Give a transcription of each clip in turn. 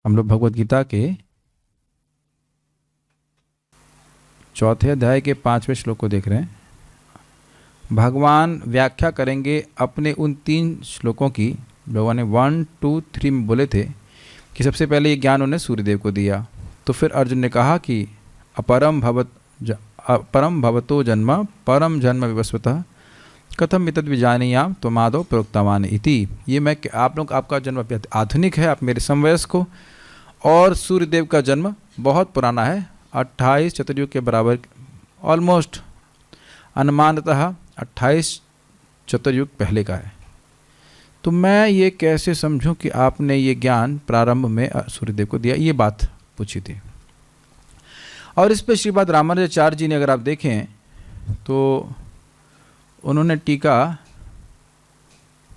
हम लोग भगवत गीता के चौथे अध्याय के 5वें श्लोक को देख रहे हैं। भगवान व्याख्या करेंगे अपने उन 3 श्लोकों की। भगवान ने 1, 2, 3 में बोले थे कि सबसे पहले ये ज्ञान उन्हें सूर्यदेव को दिया। तो फिर अर्जुन ने कहा कि अपरम भवतो जन्म परम जन्म विवस्वतः कथम मितद विजानीयाम त्वमादौ प्रोक्तवान इति। ये मैं आप लोग, आपका जन्म आधुनिक है, आप मेरे समवयस्क हो, और सूर्यदेव का जन्म बहुत पुराना है, 28 चतुर्युग के बराबर, ऑलमोस्ट अनुमानतः 28 चतुर्युग पहले का है। तो मैं ये कैसे समझूं कि आपने ये ज्ञान प्रारंभ में सूर्यदेव को दिया, ये बात पूछी थी। और इस पर श्रीपाद रामानुजाचार्य जी ने अगर आप देखें तो उन्होंने टीका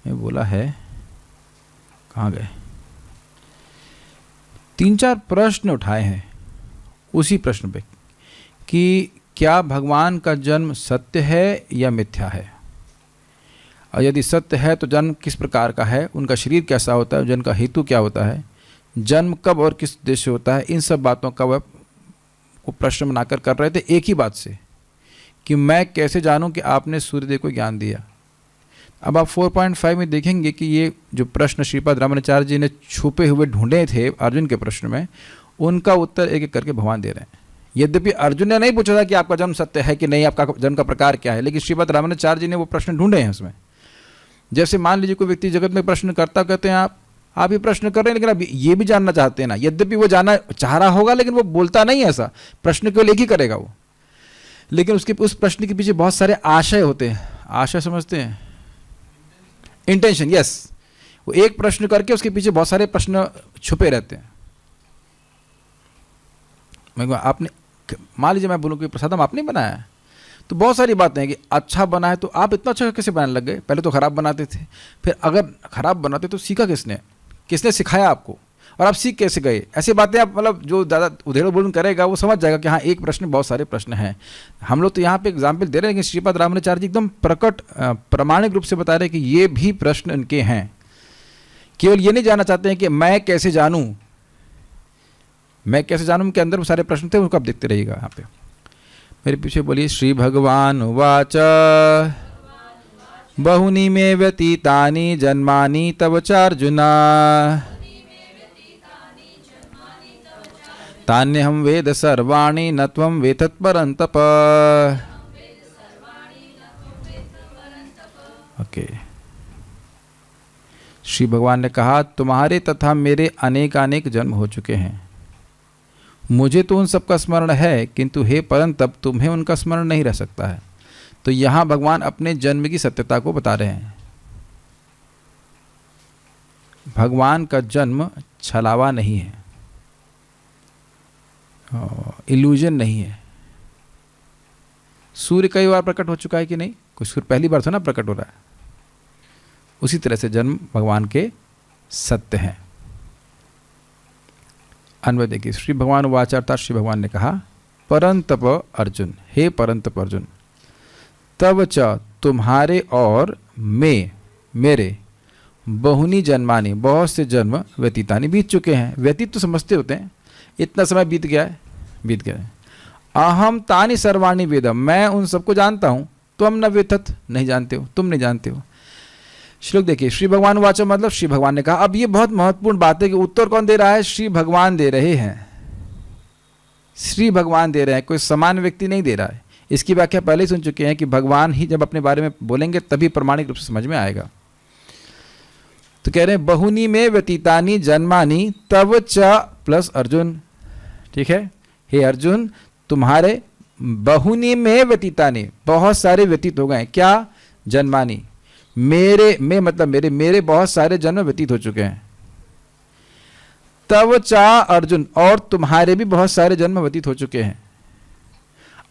में बोला है, कहाँ गए, 3-4 प्रश्न उठाए हैं उसी प्रश्न पे कि क्या भगवान का जन्म सत्य है या मिथ्या है, और यदि सत्य है तो जन्म किस प्रकार का है, उनका शरीर कैसा होता है, जन्म का हेतु क्या होता है, जन्म कब और किस उद्देश्य से होता है। इन सब बातों का वह प्रश्न बनाकर कर रहे थे एक ही बात से कि मैं कैसे जानूं कि आपने सूर्यदेव को ज्ञान दिया। अब आप 4.5 में देखेंगे कि ये जो प्रश्न श्रीपाद रामानुजाचार्य जी ने छुपे हुए ढूंढे थे अर्जुन के प्रश्न में, उनका उत्तर एक एक करके भगवान दे रहे हैं। यद्यपि अर्जुन ने नहीं पूछा था कि आपका जन्म सत्य है कि नहीं, आपका जन्म का प्रकार क्या है, लेकिन श्रीपाद रामानुजाचार्य जी ने वो प्रश्न ढूंढे हैं उसमें। जैसे मान लीजिए कोई व्यक्ति जगत में प्रश्न करता, कहते हैं आप ये प्रश्न कर रहे हैं, लेकिन आप ये भी जानना चाहते हैं ना। यद्यपि वो जानना चाह रहा होगा लेकिन वो बोलता नहीं ऐसा, प्रश्न केवल एक ही करेगा वो, लेकिन उस प्रश्न के पीछे बहुत सारे आशय होते हैं। आशय समझते हैं, इंटेंशन, यस। वो एक प्रश्न करके उसके पीछे बहुत सारे प्रश्न छुपे रहते हैं। मैं आपने, मान लीजिए मैं बोलूँ कि प्रसादम आपने बनाया है, तो बहुत सारी बातें हैं कि अच्छा बना है, तो आप इतना अच्छा कैसे बनाने लग गए, पहले तो ख़राब बनाते थे, फिर अगर ख़राब बनाते तो सीखा किसने सिखाया आपको, और आप सीख कैसे गए। ऐसी बातें आप, मतलब जो ज़्यादा उधेड़ बुन करेगा वो समझ जाएगा कि हाँ एक प्रश्न बहुत सारे प्रश्न हैं। हम लोग तो यहाँ पे एग्जाम्पल दे रहे हैं, लेकिन श्रीपाद रामानुजाचार्य जी एकदम प्रकट प्रामाणिक रूप से बता रहे हैं कि ये भी प्रश्न इनके हैं। केवल ये नहीं जानना चाहते हैं कि मैं कैसे जानूँ के अंदर वो सारे प्रश्न थे, उनको आप देखते रहिएगा। यहाँ पे मेरे पीछे बोलिए, श्री भगवान उवाच बहुनी मे व्यतीतानि जन्मानि तव चार्जुन तान्यहं वेद सर्वाणि न त्वं वेत्थ परन्तप। ओके, श्री भगवान ने कहा तुम्हारे तथा मेरे अनेकानेक जन्म हो चुके हैं, मुझे तो उन सबका स्मरण है, किंतु हे परंतप तुम्हें उनका स्मरण नहीं रह सकता है। तो यहाँ भगवान अपने जन्म की सत्यता को बता रहे हैं। भगवान का जन्म छलावा नहीं है, इल्यूजन नहीं है। सूर्य कई बार प्रकट हो चुका है कि नहीं, कुछ सूर्य पहली बार तो ना प्रकट हो रहा है। उसी तरह से जन्म भगवान के सत्य हैं। अन्वय देखिए, श्री भगवान वाचा, अर्थात श्री भगवान ने कहा परंतप अर्जुन, हे परंतप अर्जुन, तब च तुम्हारे और मेरे बहुनी जन्मानी, बहुत से जन्म व्यतीतानी बीत चुके हैं। व्यतीत तो समझते होते हैं, इतना समय बीत गया है। अहम तानि सर्वाणि वेदम, मैं उन सबको जानता हूँ, तुम न वेत्थ, नहीं जानते हो, तुम नहीं जानते हो। श्लोक देखिए, श्री भगवान वाचा मतलब श्री भगवान ने कहा। अब ये बहुत महत्वपूर्ण बात है कि उत्तर कौन दे रहा है, श्री भगवान दे रहे हैं। श्री भगवान दे रहे हैं, कोई सामान्य व्यक्ति नहीं दे रहा है। इसकी व्याख्या पहले ही सुन चुके हैं कि भगवान ही जब अपने बारे में बोलेंगे तभी प्रमाणिक रूप से समझ में आएगा। तो कह रहे हैं बहुनी में व्यतीतानी जन्मानी तव च प्लस अर्जुन, ठीक है। हे अर्जुन, तुम्हारे बहुनी में व्यतीतानी, बहुत सारे व्यतीत हो गए। क्या? जन्मानी, मेरे में मतलब मेरे बहुत सारे जन्म व्यतीत हो चुके हैं। तव चा अर्जुन, और तुम्हारे भी बहुत सारे जन्म व्यतीत हो चुके हैं,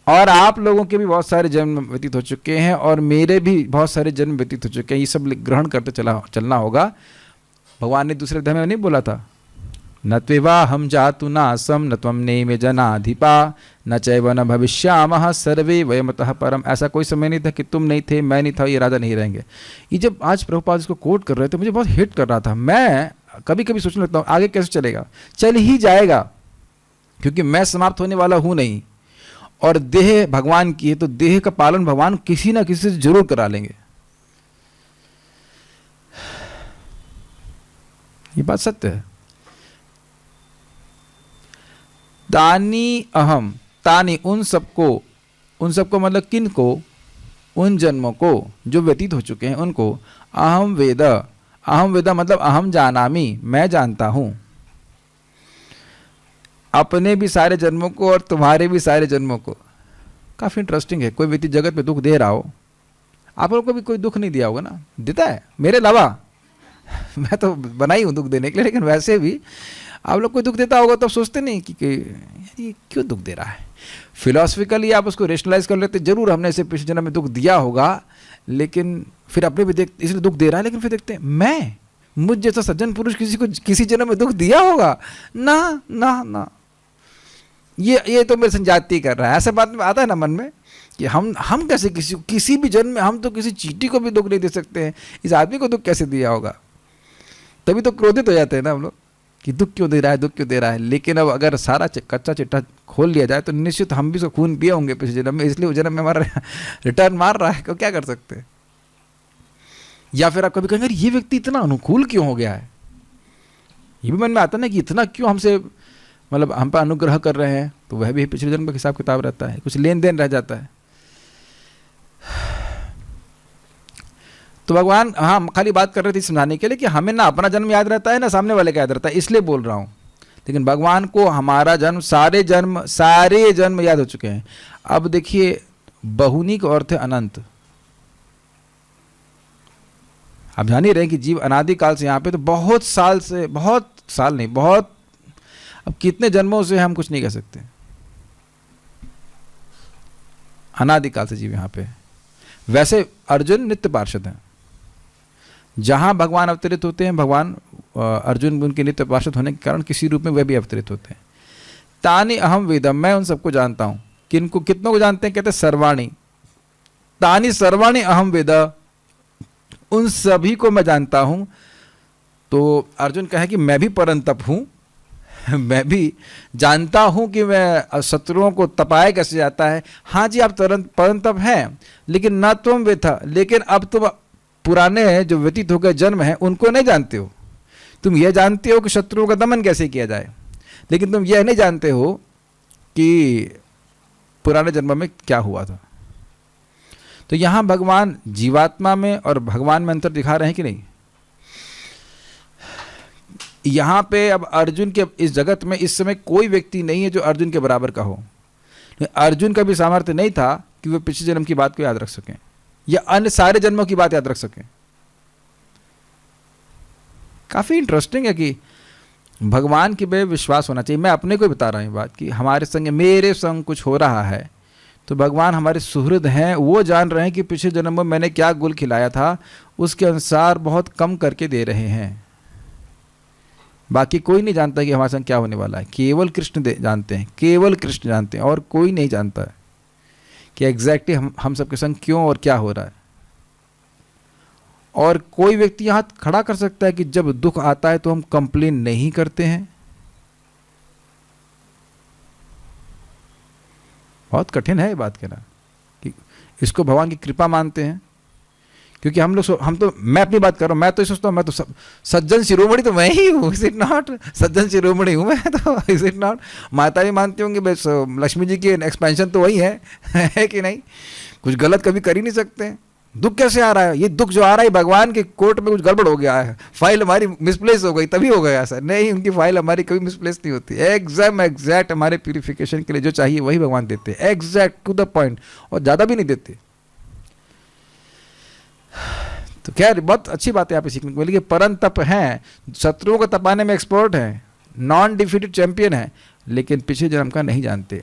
और आप लोगों के भी बहुत सारे जन्म व्यतीत हो चुके हैं, और मेरे भी बहुत सारे जन्म व्यतीत हो चुके हैं। ये सब ग्रहण करते चलना होगा। भगवान ने दूसरे अध्याय में नहीं बोला था, न त्वेवा हम जातु नासम न त्वं नेमे जनाधिपा न चैव न भविष्यामः सर्वे वयमतः परम। ऐसा कोई समय नहीं था कि तुम नहीं थे, मैं नहीं था, ये राजा नहीं रहेंगे। ये जब आज प्रभुपाद इसको कोट कर रहे थे मुझे बहुत हिट कर रहा था। मैं कभी कभी सोचने लगता हूँ आगे कैसे चलेगा, चल ही जाएगा, क्योंकि मैं समाप्त होने वाला हूँ नहीं, और देह भगवान की है, तो देह का पालन भगवान किसी ना किसी से जरूर करा लेंगे। ये बात सत्य है। तानी अहम, तानी उन सबको मतलब किन को, उन जन्मों को जो व्यतीत हो चुके हैं उनको, अहम वेद मतलब अहम जानामि, मैं जानता हूं। अपने भी सारे जन्मों को और तुम्हारे भी सारे जन्मों को। काफी इंटरेस्टिंग है। कोई व्यक्ति जगत में दुख दे रहा हो, आप लोग को भी कोई दुख नहीं दिया होगा ना, देता है मेरे अलावा मैं तो बना ही हूं दुख देने के लिए, लेकिन वैसे भी आप लोग कोई दुख देता होगा तो सोचते नहीं कि ये क्यों दुख दे रहा है। फिलोसफिकली आप उसको रेशनलाइज कर लेते, जरूर हमने इसे पिछले जन्म में दुख दिया होगा, लेकिन फिर अपने भी देखते इसलिए दुख दे रहा है, लेकिन फिर देखते हैं मुझ जैसा सज्जन पुरुष किसी को किसी जन्म में दुख दिया होगा ना ना ना, ये तो मेरे संजाति कर रहा है। ऐसा बात में आता है ना मन में कि हम कैसे किसी भी जन्म में हम तो किसी चींटी को भी दुख नहीं दे सकते हैं, इस आदमी को दुख कैसे दिया होगा। तभी तो क्रोधित हो जाते हैं ना हम लोग कि दुख क्यों दे रहा है। लेकिन अब अगर सारा कच्चा चिट्ठा खोल लिया जाए तो निश्चित हम भी उसको खून पिए होंगे पिछले जन्म में, इसलिए उस जन्म में हमारा रिटर्न मार रहा है, क्या कर सकते हैं। या फिर आप कभी कहेंगे ये व्यक्ति इतना अनुकूल क्यों हो गया है, ये भी मन में आता है ना कि इतना क्यों हमसे मतलब हम पर अनुग्रह कर रहे हैं, तो वह भी पिछले जन्म का हिसाब किताब रहता है, कुछ लेन देन रह जाता है। तो भगवान हाँ खाली बात कर रहे थे समझाने के लिए कि हमें ना अपना जन्म याद रहता है ना सामने वाले का याद रहता है, इसलिए बोल रहा हूँ। लेकिन भगवान को हमारा जन्म सारे जन्म याद हो चुके हैं। अब देखिए बहुनी का अर्थ है अनंत। आप जान ही रहे हैं कि जीव अनादिकाल से यहाँ पे, तो बहुत साल नहीं, अब कितने जन्मों से हम कुछ नहीं कह सकते। अनादिकाल से जीव यहाँ पे। वैसे अर्जुन नित्य पार्षद हैं, जहां भगवान अवतरित होते हैं, भगवान अर्जुन उनके नित्य पार्षद होने के कारण किसी रूप में वह भी अवतरित होते हैं। तानि अहम वेदम, मैं उन सबको जानता हूं। कितनों को जानते हैं? कहते हैं सर्वाणी। तानि सर्वाणी अहम वेद, उन सभी को मैं जानता हूं। तो अर्जुन कहे कि मैं भी परंतप हूं, मैं भी जानता हूं कि मैं शत्रुओं को तपाया कैसे जाता है। हाँ जी आप परंतप हैं, लेकिन न तुम वे था, लेकिन अब तुम पुराने जो व्यतीत हो गए जन्म हैं उनको नहीं जानते हो। तुम यह जानते हो कि शत्रुओं का दमन कैसे किया जाए, लेकिन तुम यह नहीं जानते हो कि पुराने जन्म में क्या हुआ था। तो यहां भगवान जीवात्मा में और भगवान में अंतर दिखा रहे हैं कि नहीं। यहां पे अब अर्जुन के इस जगत में इस समय कोई व्यक्ति नहीं है जो अर्जुन के बराबर का हो। अर्जुन का भी सामर्थ्य नहीं था कि वे पिछले जन्म की बात को याद रख सकें या अन्य सारे जन्मों की बात याद रख सकें। काफी इंटरेस्टिंग है कि भगवान की पे विश्वास होना चाहिए। मैं अपने को बता रहा हूं बात कि हमारे संग, मेरे संग कुछ हो रहा है तो भगवान हमारे सुहृद हैं, वो जान रहे हैं कि पिछले जन्म में मैंने क्या गुल खिलाया था, उसके अनुसार बहुत कम करके दे रहे हैं। बाकी कोई नहीं जानता कि हमारे संग क्या होने वाला है। केवल कृष्ण जानते हैं, केवल कृष्ण जानते हैं, और कोई नहीं जानता है कि एग्जैक्टली हम सबके संग क्यों और क्या हो रहा है। और कोई व्यक्ति हाथ खड़ा कर सकता है कि जब दुख आता है तो हम कंप्लेन नहीं करते हैं। बहुत कठिन है ये बात कहना कि इसको भगवान की कृपा मानते हैं, क्योंकि मैं अपनी बात कर रहा हूं, मैं तो सोचता हूं मैं तो सज्जन शिरोमणि तो मैं ही हूं, इज इट नॉट? सज्जन शिरोमणि हूं मैं तो, इज इट नॉट? माता भी मानती होंगी बस लक्ष्मी जी की एक्सपेंशन तो वही है कि नहीं? कुछ गलत कभी कर ही नहीं सकते। दुख कैसे आ रहा है? ये दुख जो आ रहा है भगवान के कोर्ट में कुछ गड़बड़ हो गया है, फाइल हमारी मिसप्लेस हो गई तभी हो गया ऐसा। नहीं, उनकी फाइल हमारी कभी मिसप्लेस नहीं होती। एग्जैक्ट हमारे प्यूरिफिकेशन के लिए जो चाहिए वही भगवान देते हैं, एग्जैक्ट टू द पॉइंट, और ज़्यादा भी नहीं देते। तो क्या बहुत अच्छी बात है यहाँ पे सीखने को मिली कि परम तप हैं, शत्रुओं को तपाने में एक्सपर्ट हैं, नॉन डिफीटेड चैंपियन है, लेकिन पिछले जन्म का नहीं जानते।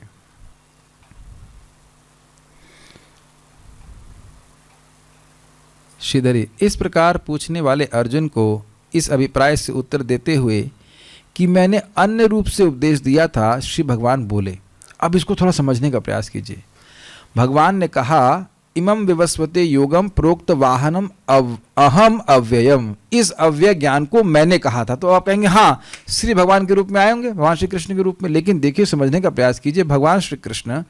श्रीधरी, इस प्रकार पूछने वाले अर्जुन को इस अभिप्राय से उत्तर देते हुए कि मैंने अन्य रूप से उपदेश दिया था, श्री भगवान बोले। अब इसको थोड़ा समझने का प्रयास कीजिए। भगवान ने कहा इमं विवस्वते योगम प्रोक्त वाहनम अहम अव्ययम, इस अव्यय ज्ञान को मैंने कहा था। तो आप कहेंगे हाँ श्री भगवान के रूप में आए होंगे, भगवान श्री कृष्ण के रूप में। लेकिन देखिए, समझने का प्रयास कीजिए, भगवान श्री कृष्ण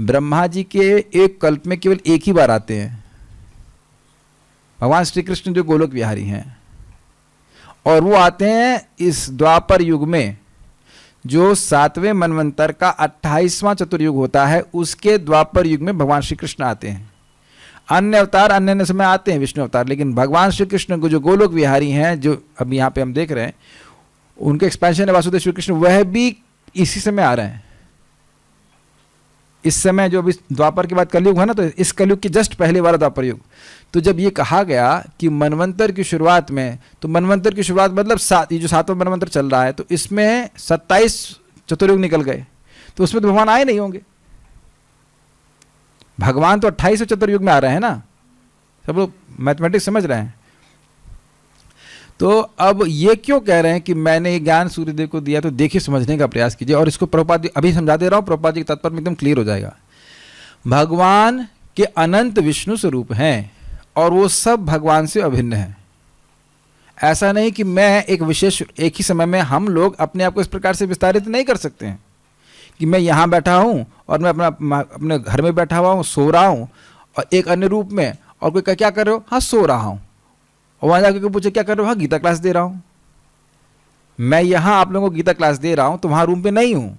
ब्रह्मा जी के एक कल्प में केवल एक ही बार आते हैं। भगवान श्री कृष्ण जो गोलोक विहारी हैं, और वो आते हैं इस द्वापर युग में, जो 7वें मनवंतर का 28वां चतुर्युग होता है, उसके द्वापर युग में भगवान श्री कृष्ण आते हैं। अन्य अवतार अन्य अन्य समय आते हैं, विष्णु अवतार, लेकिन भगवान श्री कृष्ण को जो गोलोक विहारी हैं, जो अब यहाँ पे हम देख रहे हैं, उनके एक्सपेंशन है वासुदेव श्री कृष्ण, वह भी इसी समय आ रहे हैं। इस समय जो अभी द्वापर के बाद कलयुग है ना, तो इस कलयुग के जस्ट पहले वाला द्वापर युग। तो जब ये कहा गया कि मनवंतर की शुरुआत में, तो मनवंतर की शुरुआत मतलब ये जो 7वां मनवंतर चल रहा है, तो इसमें 27 चतुर्युग निकल गए, तो उसमें तो भगवान आए नहीं होंगे। भगवान तो 28 चतुर्युग में आ रहे हैं ना, सब लोग मैथमेटिक्स समझ रहे हैं। तो अब ये क्यों कह रहे हैं कि मैंने ये ज्ञान सूर्यदेव को दिया? तो देखिए, समझने का प्रयास कीजिए, और इसको प्रभुपाद जी अभी समझा दे रहा हूँ, प्रभुपाद जी के तात्पर्य में एकदम क्लियर हो जाएगा। भगवान के अनंत विष्णु स्वरूप हैं, और वो सब भगवान से अभिन्न हैं। ऐसा नहीं कि मैं एक विशेष, एक ही समय में हम लोग अपने आप को इस प्रकार से विस्तारित नहीं कर सकते हैं कि मैं यहाँ बैठा हूँ और मैं अपने घर में बैठा हुआ हूँ, सो रहा हूँ, और एक अन्य रूप में, और कोई क्या कर रहे हो? हाँ सो रहा हूँ। और वहाँ जाकर पूछे क्या कर रहे हो? हाँ गीता क्लास दे रहा हूँ। मैं यहाँ आप लोगों को गीता क्लास दे रहा हूँ, तो वहाँ रूम पे नहीं हूँ।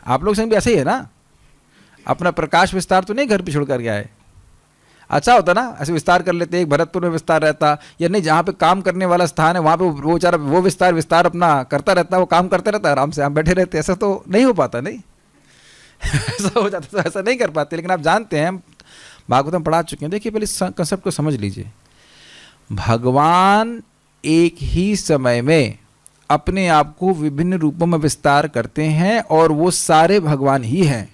आप लोग संग भी ऐसे ही है ना, अपना प्रकाश विस्तार तो नहीं घर पे छोड़ कर गया है। अच्छा होता ना ऐसे विस्तार कर लेते, एक भरतपुर में विस्तार रहता, या नहीं जहाँ पे काम करने वाला स्थान है वहाँ पे वो बेचारा वो विस्तार अपना करता रहता, वो काम करता रहता, आराम से हम बैठे रहते। ऐसा तो नहीं हो पाता, नहीं ऐसा हो जाता तो ऐसा नहीं कर पाते। लेकिन आप जानते हैं, भागवतम पढ़ा चुके हैं। देखिए, पहले इस कंसेप्ट को समझ लीजिए। भगवान एक ही समय में अपने आप को विभिन्न रूपों में विस्तार करते हैं, और वो सारे भगवान ही हैं,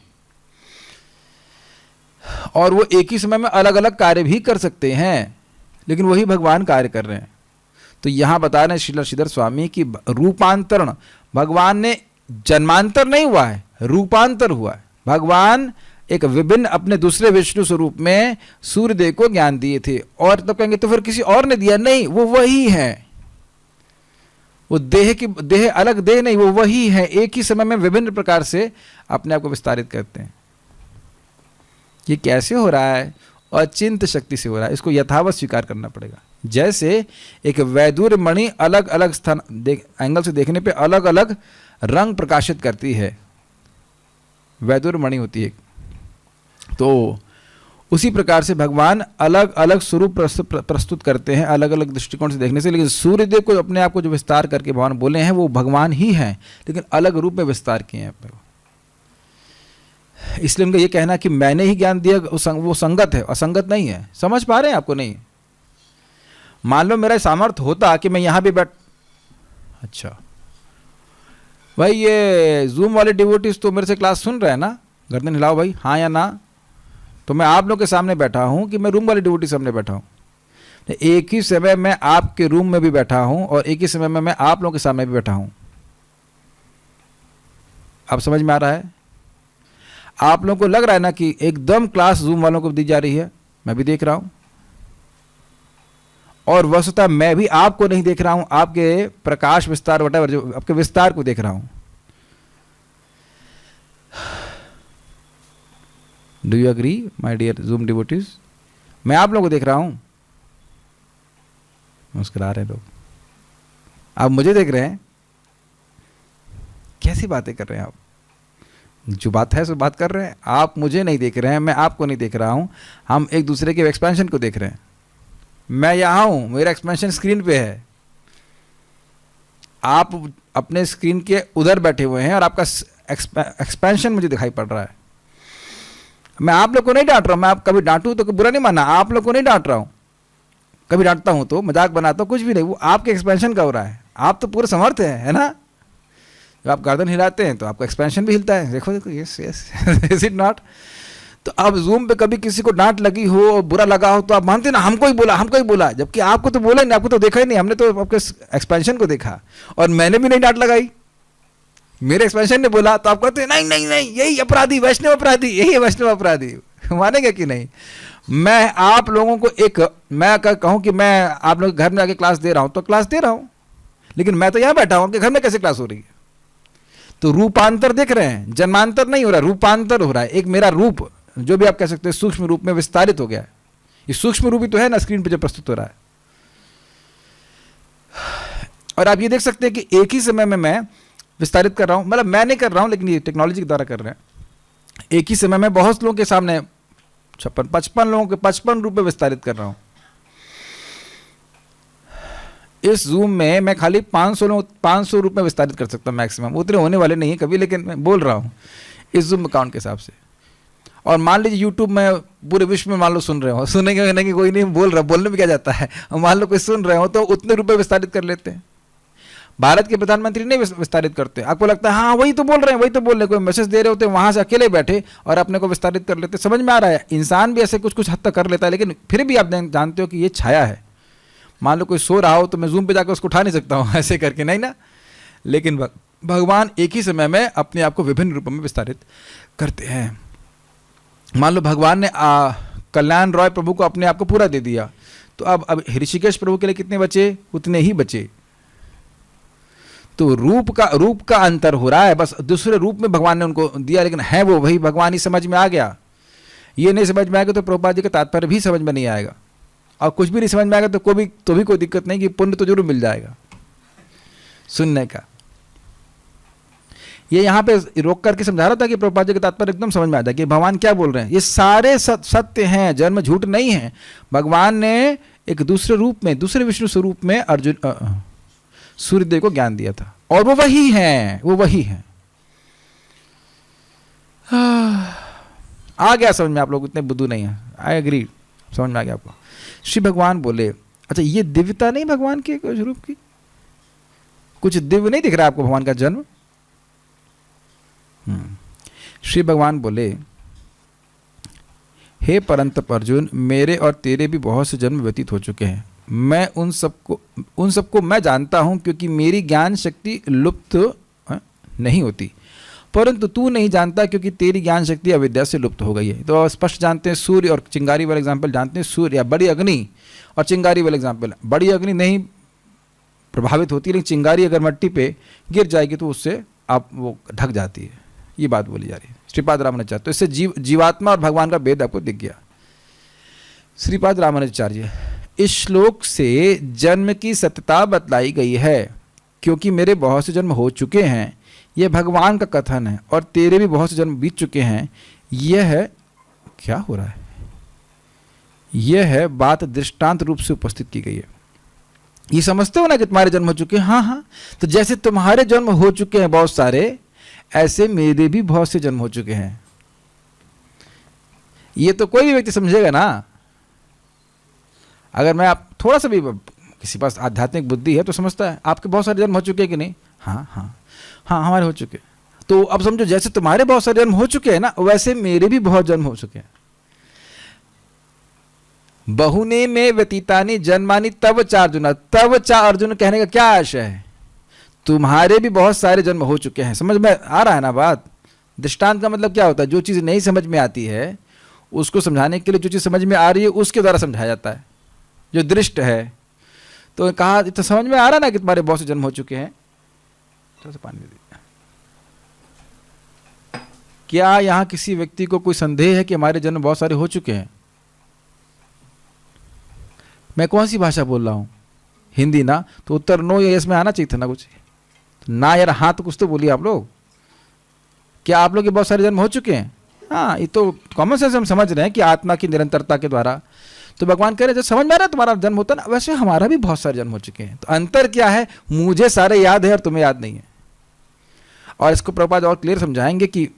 और वो एक ही समय में अलग अलग कार्य भी कर सकते हैं, लेकिन वही भगवान कार्य कर रहे हैं। तो यहां बता रहे हैं श्रील श्रीधर स्वामी की रूपांतरण, भगवान ने जन्मांतर नहीं हुआ है, रूपांतर हुआ है। भगवान एक विभिन्न अपने दूसरे विष्णु स्वरूप में सूर्यदेव को ज्ञान दिए थे, और तो कहेंगे तो फिर किसी और ने दिया? नहीं, वो वही है। वो देह अलग देह नहीं, वो वही है, एक ही समय में विभिन्न प्रकार से अपने आप को विस्तारित करते हैं। ये कैसे हो रहा है? अचिंत शक्ति से हो रहा है। इसको यथावत स्वीकार करना पड़ेगा। जैसे एक वैदुर्य मणि अलग अलग स्थान एंगल से देखने पे अलग अलग रंग प्रकाशित करती है, वैदुर्य मणि होती है, तो उसी प्रकार से भगवान अलग अलग स्वरूप प्रस्तुत करते हैं, अलग अलग दृष्टिकोण से देखने से। लेकिन सूर्यदेव को अपने आप को जो विस्तार करके भगवान बोले हैं, वो भगवान ही हैं, लेकिन अलग रूप में विस्तार किए हैं अपने को। इसलिए उनका ये कहना कि मैंने ही ज्ञान दिया, वो संगत है, असंगत नहीं है। समझ पा रहे हैं आपको? नहीं। मान लो मेरा सामर्थ्य होता कि मैं यहां भी अच्छा भाई, ये जूम वाले डिवोटीज तो मेरे से क्लास सुन रहे हैं ना? गर्दन हिलाओ भाई, हाँ या ना। तो मैं आप लोग के सामने बैठा हूं कि मैं रूम वाले डिवोटी सामने बैठा हूं? एक ही समय में आपके रूम में भी बैठा हूं, और एक ही समय में मैं आप लोगों के सामने भी बैठा हूं। अब समझ में आ रहा है? आप लोगों को लग रहा है ना कि एकदम क्लास जूम वालों को दी जा रही है, मैं भी देख रहा हूं, और वस्तुतः मैं भी आपको नहीं देख रहा हूं, आपके प्रकाश विस्तार वटेवर जो आपके विस्तार को देख रहा हूं। Do you agree my dear Zoom devotees? मैं आप लोगों को देख रहा हूं। मुस्कुरा रहे लोग। आप मुझे देख रहे हैं? कैसी बातें कर रहे हैं आप? जो बात है सो बात कर रहे हैं। आप मुझे नहीं देख रहे हैं, मैं आपको नहीं देख रहा हूं, हम एक दूसरे के एक्सपेंशन को देख रहे हैं। मैं यहां हूं, मेरा एक्सपेंशन स्क्रीन पे है, आप अपने स्क्रीन के उधर बैठे हुए हैं, और आपका एक्सपेंशन मुझे दिखाई पड़ रहा है। मैं आप लोग को नहीं डांट रहा हूं, मैं आप कभी डांटूं तो बुरा नहीं मानना, आप लोग को नहीं डांट रहा हूं। कभी डांटता हूं तो मजाक बनाता हूं, कुछ भी नहीं, वो आपके एक्सपेंशन का हो रहा है। आप तो पूरे समर्थ हैं, है ना? जब आप गर्दन हिलाते हैं तो आपका एक्सपेंशन भी हिलता है। देखो देखो, yes yes, is it not? तो अब जूम पे कभी किसी को डांट लगी हो, बुरा लगा हो, तो आप मानते ना हमको ही बोला, जबकि आपको तो बोला ही नहीं, आपको तो देखा ही नहीं, हमने तो आपके एक्सपेंशन को देखा, और मैंने भी नहीं डांट लगाई। मेरे एक्सपेंशन ने बोला तो आप कहते हैं नहीं नहीं नहीं, यही अपराधी, वैष्णव अपराधी, यही है वैष्णव अपराधी। मानेंगे कि नहीं? मैं आप लोगों को मैं अगर कहूं कि मैं आप लोग घर में आके क्लास दे रहा हूं तो क्लास दे रहा हूं, लेकिन मैं तो यहां बैठा हूं कि घर में कैसे क्लास हो रही है। तो रूपांतर देख रहे हैं, जन्मांतर नहीं हो रहा, रूपांतर हो रहा है। एक मेरा रूप, जो भी आप कह सकते हैं, सूक्ष्म रूप में विस्तारित हो गया है। ये सूक्ष्म रूप ही तो है ना स्क्रीन पर जो प्रस्तुत हो रहा है। और आप ये देख सकते हैं कि एक ही समय में मैं विस्तारित कर रहा हूं, मतलब मैं नहीं कर रहा हूं लेकिन ये टेक्नोलॉजी के द्वारा कर रहे हैं। एक ही समय में बहुत लोगों के सामने 55 लोगों के 55 रूप में विस्तारित कर रहा हूं। इस जूम में मैं खाली 500 रूप में विस्तारित कर सकता हूं मैक्सिमम, उतने होने वाले नहीं है कभी, लेकिन मैं बोल रहा हूं इस जूम अकाउंट के हिसाब से। और मान लीजिए यूट्यूब में पूरे विश्व में मान लो सुन रहे हो, सुनेंगे नहीं कोई नहीं बोल रहा, बोलने में क्या जाता है, मान लो कोई सुन रहे हो तो उतने रूप में विस्तारित कर लेते हैं। भारत के प्रधानमंत्री नहीं विस्तारित करते, आपको लगता है हाँ वही तो बोल रहे हैं, वही तो बोल रहे हैं, कोई मैसेज दे रहे होते हैं वहां से अकेले बैठे और अपने को विस्तारित कर लेते। समझ में आ रहा है, इंसान भी ऐसे कुछ कुछ हद तक कर लेता है, लेकिन फिर भी आप जानते हो कि ये छाया है। मान लो कोई सो रहा हो तो मैं जूम पे जाकर उसको उठा नहीं सकता हूँ ऐसे करके, नहीं ना। लेकिन भगवान एक ही समय में अपने आप को विभिन्न रूपों में विस्तारित करते हैं। मान लो भगवान ने कल्याण रॉय प्रभु को अपने आप को पूरा दे दिया, तो अब ऋषिकेश प्रभु के लिए कितने बचे? उतने ही बचे। तो रूप का अंतर हो रहा है, बस दूसरे रूप में भगवान ने उनको दिया, लेकिन है वो वही भगवान ही। समझ में आ गया? ये नहीं समझ में आएगा तो प्रभुपाद जी का तात्पर्य भी समझ में नहीं आएगा, और कुछ भी नहीं समझ में आएगा तो कोई दिक्कत नहीं, कि पुण्य तो जरूर मिल जाएगा सुनने का। ये यहाँ पे रोक करके समझा रहा था कि प्रभुपाद जी का तात्पर्य एकदम समझ में आता है कि भगवान क्या बोल रहे हैं। ये सारे सत्य हैं, जन्म झूठ नहीं है। भगवान ने एक दूसरे रूप में, दूसरे विष्णु स्वरूप में अर्जुन सूर्यदेव को ज्ञान दिया था, और वो वही हैं, वो वही हैं। आ गया समझ में? आप लोग इतने बुद्धू नहीं हैं, आई एग्री, समझ में आ गया आपको। श्री भगवान बोले, अच्छा ये दिव्यता नहीं भगवान के स्वरूप की? कुछ दिव्य नहीं दिख रहा आपको भगवान का जन्म? श्री भगवान बोले, हे परंतप अर्जुन, मेरे और तेरे भी बहुत से जन्म व्यतीत हो चुके हैं। मैं उन सबको मैं जानता हूं, क्योंकि मेरी ज्ञान शक्ति लुप्त नहीं होती, परंतु तू नहीं जानता क्योंकि तेरी ज्ञान शक्ति अविद्या से लुप्त हो गई है। तो स्पष्ट जानते हैं, सूर्य और चिंगारी वाला एग्जाम्पल जानते हैं, सूर्य या बड़ी अग्नि और चिंगारी वाला एग्जाम्पल। बड़ी अग्नि नहीं प्रभावित होती, लेकिन चिंगारी अगर मिट्टी पे गिर जाएगी तो उससे आप वो ढक जाती है, ये बात बोली जा रही है। श्रीपाद रामानुजाचार्य, तो इससे जीवात्मा और भगवान का भेद आपको दिख गया। श्रीपाद रामानुजाचार्य, इस श्लोक से जन्म की सत्यता बतलाई गई है, क्योंकि मेरे बहुत से जन्म हो चुके हैं, यह भगवान का कथन है, और तेरे भी बहुत से जन्म बीत चुके हैं। यह है क्या हो रहा है, यह है बात दृष्टांत रूप से उपस्थित की गई है। ये समझते हो ना कि तुम्हारे जन्म हो चुके हैं? हाँ हाँ, तो जैसे तुम्हारे जन्म हो चुके हैं बहुत सारे, ऐसे मेरे भी बहुत से जन्म हो चुके हैं। ये तो कोई भी व्यक्ति समझेगा ना। अगर मैं आप थोड़ा सा भी किसी पास आध्यात्मिक बुद्धि है तो समझता है आपके बहुत सारे जन्म हो चुके हैं कि नहीं? हाँ हाँ हाँ, हमारे हो चुके। तो अब समझो, जैसे तुम्हारे बहुत सारे जन्म हो चुके हैं ना, वैसे मेरे भी बहुत जन्म हो चुके हैं। बहुने में व्यतीतानि जन्मानि तव चा अर्जुन। तव चा अर्जुन कहने का क्या आशय है? तुम्हारे भी बहुत सारे जन्म हो चुके हैं। समझ में आ रहा है ना बात? दृष्टांत का मतलब क्या होता है? जो चीज़ नहीं समझ में आती है उसको समझाने के लिए जो चीज़ समझ में आ रही है उसके द्वारा समझाया जाता है, जो दृष्ट है। तो कहा, तो समझ में आ रहा ना कि तुम्हारे बहुत से जन्म हो चुके हैं। थोड़ा सा पानी दे दीजिए। क्या यहाँ किसी व्यक्ति को कोई संदेह है कि हमारे जन्म बहुत सारे हो चुके हैं? मैं कौन सी भाषा बोल रहा हूँ? हिंदी ना? तो उत्तर नो या यस में आना चाहिए था ना कुछ ना यार। हाँ तो कुछ तो बोलिए आप लोग। क्या आप लोग के बहुत सारे जन्म हो चुके हैं? हाँ, ये तो कॉमन सेंस हम समझ रहे हैं कि आत्मा की निरंतरता के द्वारा। तो भगवान कह रहे, जब समझ में आ रहा है तुम्हारा जन्म होता ना, वैसे हमारा भी बहुत सारे जन्म हो चुके हैं। तो अंतर क्या है? मुझे सारे याद है और तुम्हें याद नहीं है। और इसको प्रभुपाद और क्लियर समझाएंगे कि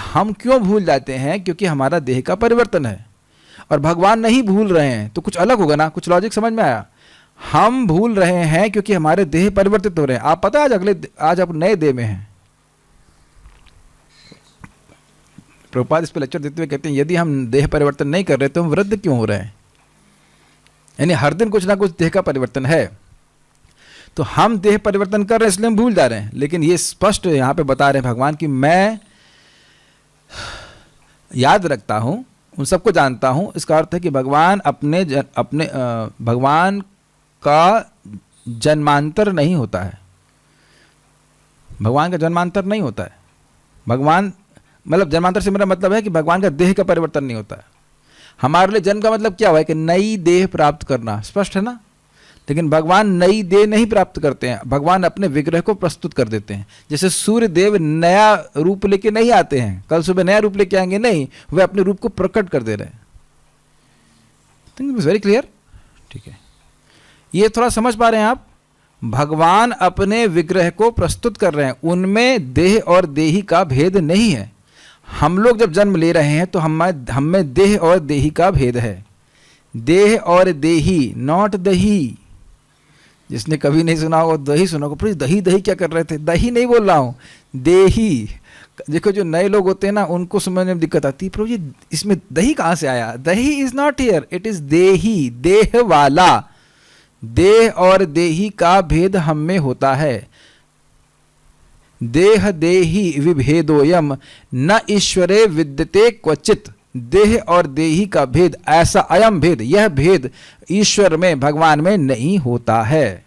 हम क्यों भूल जाते हैं, क्योंकि हमारा देह का परिवर्तन है और भगवान नहीं भूल रहे हैं। तो कुछ अलग होगा ना, कुछ लॉजिक समझ में आया? हम भूल रहे हैं क्योंकि हमारे देह परिवर्तित हो रहे हैं। आप पता है आज आप नए देह में हैं। प्रभुपाद इस पर लेक्चर देते हुए कहते हैं, यदि हम देह परिवर्तन नहीं कर रहे तो हम वृद्ध क्यों हो रहे हैं? यानी हर दिन कुछ ना कुछ देह का परिवर्तन है। तो हम देह परिवर्तन कर रहे हैं इसलिए हम भूल जा रहे हैं, लेकिन ये स्पष्ट यहाँ पे बता रहे हैं भगवान कि मैं याद रखता हूँ, उन सबको जानता हूँ। इसका अर्थ है कि भगवान भगवान का जन्मांतर नहीं होता है, भगवान का जन्मांतर नहीं होता है। भगवान मतलब जन्मांतर से मेरा मतलब है कि भगवान का देह का परिवर्तन नहीं होता है। हमारे लिए जन्म का मतलब क्या हुआ है कि नई देह प्राप्त करना, स्पष्ट है ना। लेकिन भगवान नई देह नहीं प्राप्त करते हैं, भगवान अपने विग्रह को प्रस्तुत कर देते हैं। जैसे सूर्य देव नया रूप लेके नहीं आते हैं, कल सुबह नया रूप लेके आएंगे नहीं, वे अपने रूप को प्रकट कर दे रहे हैं। Think it is very clear, ठीक है। ये थोड़ा समझ पा रहे हैं आप? भगवान अपने विग्रह को प्रस्तुत कर रहे हैं, उनमें देह और देही का भेद नहीं है। हम लोग जब जन्म ले रहे हैं तो हम में देह और देही का भेद है। देह और देही, नॉट दही। जिसने कभी नहीं सुना होगा दही सुना होगा, पर दही दही क्या कर रहे थे? दही नहीं बोल रहा हूँ, देही। देखो जो नए लोग होते हैं ना, उनको समझने में दिक्कत आती है, प्रभु जी इसमें दही कहाँ से आया? दही is not here, it is देही, देह वाला। देह और देही का भेद हम में होता है। देह देही विभेदोयम न ईश्वरे विद्यते क्वचित। देह और देही का भेद, ऐसा अयम भेद, यह भेद ईश्वर में, भगवान में नहीं होता है।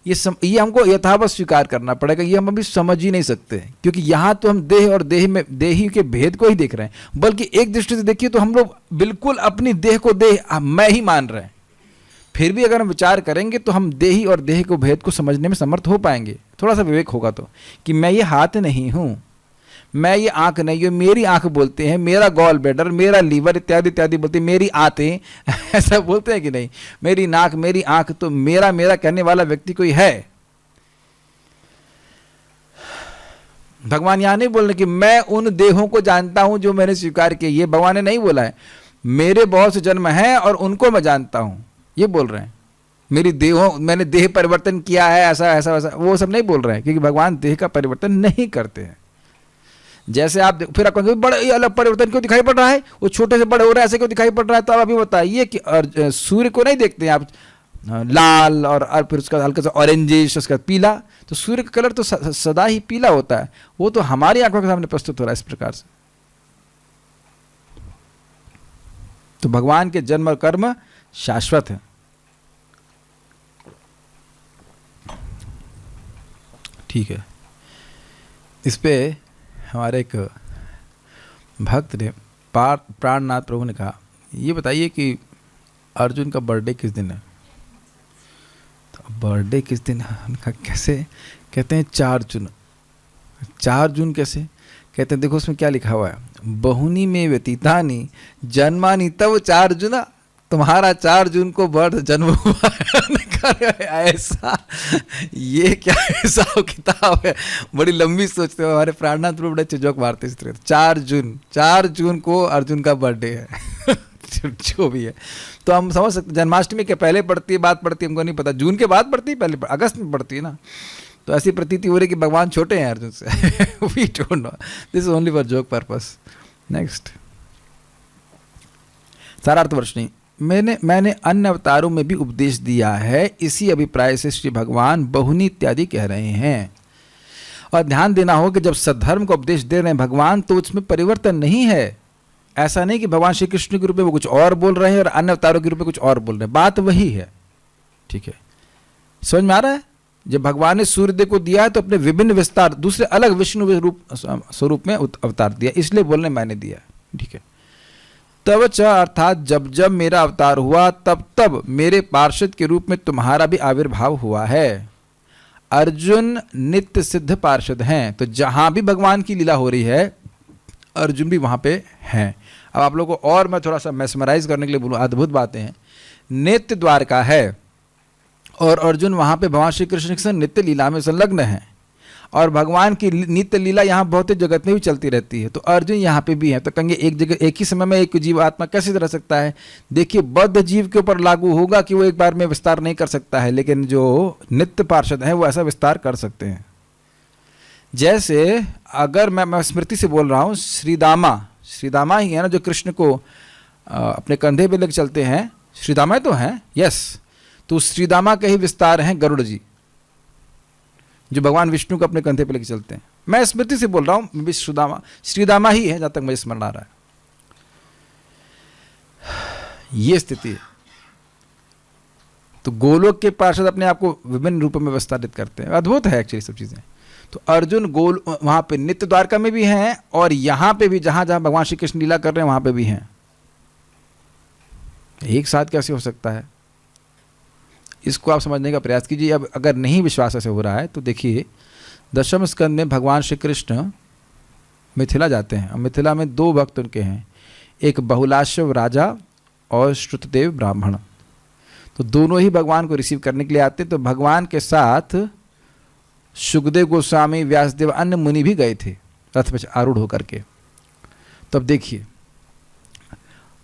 ये हमको यथावत स्वीकार करना पड़ेगा। ये हम अभी समझ ही नहीं सकते, क्योंकि यहाँ तो हम देह और देही के भेद को ही देख रहे हैं। बल्कि एक दृष्टि से देखिए तो हम लोग बिल्कुल अपनी देह को देह मैं ही मान रहे हैं। फिर भी अगर हम विचार करेंगे तो हम देही और देह को भेद को समझने में समर्थ हो पाएंगे, थोड़ा सा विवेक होगा तो, कि मैं ये हाथ नहीं हूँ, मैं ये आंख नहीं हूँ, मेरी आंख बोलते हैं, मेरा गॉल ब्लैडर, मेरा लीवर इत्यादि इत्यादि बोलते हैं, मेरी आंतें ऐसा बोलते हैं कि नहीं, मेरी नाक, मेरी आंख। तो मेरा मेरा कहने वाला व्यक्ति कोई है? भगवान यहाँ नहीं बोल रहे कि मैं उन देहों को जानता हूं जो मैंने स्वीकार किए। ये भगवान ने नहीं बोला है। मेरे बहुत से जन्म हैं और उनको मैं जानता हूं, ये बोल रहे हैं। मेरी देहों, मैंने देह परिवर्तन किया है, ऐसा ऐसा वैसा, वो सब नहीं बोल रहे हैं, क्योंकि भगवान देह का परिवर्तन नहीं करते हैं। जैसे आप फिर आप कहेंगे बड़े अलग परिवर्तन क्यों दिखाई पड़ रहा है, वो छोटे से बड़े हो रहे हैं, ऐसे क्यों दिखाई पड़ रहा है? तो आप अभी बताइए कि सूर्य को नहीं देखते हैं आप लाल और फिर उसका हल्का सा ऑरेंजिश, उसका पीला। तो सूर्य का कलर तो सदा ही पीला होता है, वो तो हमारी आंखों के सामने प्रस्तुत हो रहा है इस प्रकार से। तो भगवान के जन्म और कर्म शाश्वत है। ठीक है, इस पे हमारे एक भक्त ने, प्राणनाथ प्रभु ने कहा, ये बताइए कि अर्जुन का बर्थडे किस दिन है? तो बर्थडे किस दिन है? उनका कैसे? कहते हैं 4 जून। 4 जून कैसे? कहते हैं देखो उसमें क्या लिखा हुआ है, बहुनी में व्यतीतानी जन्मानी तब 4 जून। तुम्हारा 4 जून को बर्थ जन्म हुआ है। ऐसा, ये क्या हिसाब किताब है? बड़ी लंबी सोचते हो। हमारे प्राणनाथ प्रभु बड़े अच्छे जोक मारते इस तरह। 4 जून को अर्जुन का बर्थडे है। जो भी है, तो हम समझ सकते। जन्माष्टमी के पहले पड़ती है, बाद पड़ती है, हमको नहीं पता। जून के बाद पड़ती है, पहले अगस्त में पड़ती है ना। तो ऐसी प्रतीति हो रही कि भगवान छोटे हैं अर्जुन से। We don't know, this is only for joke purpose. Next, Sarartha Varshini. मैंने अन्य अवतारों में भी उपदेश दिया है, इसी अभिप्राय से श्री भगवान बहुनी इत्यादि कह रहे हैं। और ध्यान देना हो कि जब सद्धर्म का उपदेश दे रहे हैं भगवान, तो उसमें परिवर्तन नहीं है। ऐसा नहीं कि भगवान श्री कृष्ण के रूप में वो कुछ और बोल रहे हैं और अन्य अवतारों के रूप में कुछ और बोल रहे हैं, बात वही है। ठीक है, समझ में आ रहा है? जब भगवान ने सूर्यदेव को दिया है तो अपने विभिन्न विस्तार, दूसरे अलग विष्णु रूप स्वरूप में अवतार दिया, इसलिए बोलने मैंने दिया। ठीक है, तब च अर्थात जब जब मेरा अवतार हुआ तब तब मेरे पार्षद के रूप में तुम्हारा भी आविर्भाव हुआ है। अर्जुन नित्य सिद्ध पार्षद हैं, तो जहां भी भगवान की लीला हो रही है अर्जुन भी वहां पे हैं। अब आप लोगों को और मैं थोड़ा सा मैस्मराइज करने के लिए बोलूँ, अद्भुत बातें हैं। नित्य द्वारका है और अर्जुन वहां पे भगवान श्री कृष्ण के संग नित्य लीला में संलग्न है, और भगवान की नित्य लीला यहाँ भौतिक जगत में भी चलती रहती है। तो अर्जुन यहाँ पे भी है। तो कहेंगे एक जगह एक ही समय में एक जीव आत्मा कैसे रह सकता है? देखिए, बद्ध जीव के ऊपर लागू होगा कि वो एक बार में विस्तार नहीं कर सकता है, लेकिन जो नित्य पार्षद हैं वो ऐसा विस्तार कर सकते हैं। जैसे अगर मैं स्मृति से बोल रहा हूँ, श्रीदामा ही है ना जो कृष्ण को अपने कंधे पे लेकर चलते हैं। श्रीदामा तो हैं, यस। तो श्रीदामा के ही विस्तार हैं गरुड़ जी। जो भगवान विष्णु को अपने कंधे पे लेके चलते हैं। मैं स्मृति से बोल रहा हूँ, विश्वदामा श्रीदामा ही है जहाँ तक मुझे स्मरण आ रहा है। ये स्थिति है। तो गोलोक के पार्षद अपने आप को विभिन्न रूपों में विस्तारित करते हैं, अद्भुत है एक्चुअली सब चीज़ें। तो अर्जुन गोल वहाँ पे नित्य द्वारका में भी हैं और यहाँ पे भी जहाँ जहाँ भगवान श्री कृष्ण लीला कर रहे हैं वहाँ पे भी हैं। एक साथ कैसे हो सकता है, इसको आप समझने का प्रयास कीजिए। अब अगर नहीं विश्वास ऐसे हो रहा है तो देखिए, दशम स्कंद में भगवान श्री कृष्ण मिथिला जाते हैं। मिथिला में दो भक्त उनके हैं, एक बहुलाश्व राजा और श्रुतदेव ब्राह्मण। तो दोनों ही भगवान को रिसीव करने के लिए आते। तो भगवान के साथ सुखदेव गोस्वामी, व्यासदेव, अन्य मुनि भी गए थे रथ पर आरूढ़ होकर के। तब देखिए,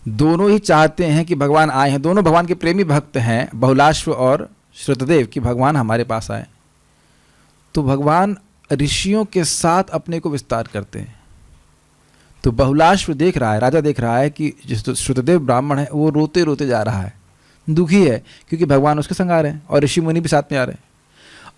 दोनों ही चाहते हैं कि भगवान आए हैं, दोनों भगवान के प्रेमी भक्त हैं, बहुलाश्व और श्रुतदेव, कि भगवान हमारे पास आए। तो भगवान ऋषियों के साथ अपने को विस्तार करते हैं। तो बहुलाश्व देख रहा है, राजा देख रहा है कि जो श्रुतदेव ब्राह्मण है वो रोते रोते जा रहा है, दुखी है, क्योंकि भगवान उसके संग आ रहे हैं और ऋषि मुनि भी साथ में आ रहे हैं।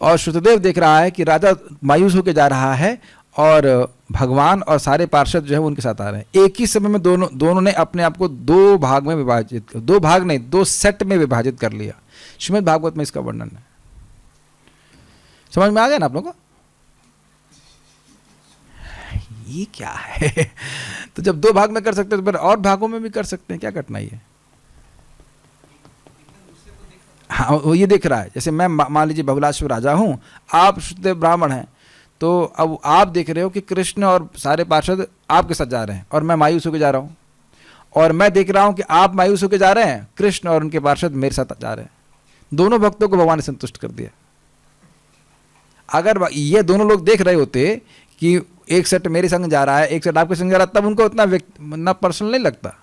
और श्रुतदेव देख रहा है कि राजा मायूस होकर जा रहा है और भगवान और सारे पार्षद जो है वो उनके साथ आ रहे हैं। एक ही समय में दोनों ने अपने आप को दो भाग में विभाजित, दो भाग नहीं, दो सेट में विभाजित कर लिया। श्रीमद् भागवत में इसका वर्णन है। समझ में आ गया ना आप लोगों को? ये क्या है? तो जब दो भाग में कर सकते हैं तो फिर और भागों में भी कर सकते हैं, क्या कठिनाई है? हाँ, वो ये देख रहा है, जैसे मैं मान लीजिए बहुलाश्व राजा हूँ, आप श्रुतदेव ब्राह्मण हैं, तो अब आप देख रहे हो कि कृष्ण और सारे पार्षद आपके साथ जा रहे हैं और मैं मायूस होकर जा रहा हूँ, और मैं देख रहा हूँ कि आप मायूस होकर जा रहे हैं, कृष्ण और उनके पार्षद मेरे साथ जा रहे हैं। दोनों भक्तों को भगवान ने संतुष्ट कर दिया। अगर ये दोनों लोग देख रहे होते कि एक सेट मेरे संग जा रहा है, एक सेट आपके संग जा रहा है, तब उनको उतना पर्सनल नहीं लगता।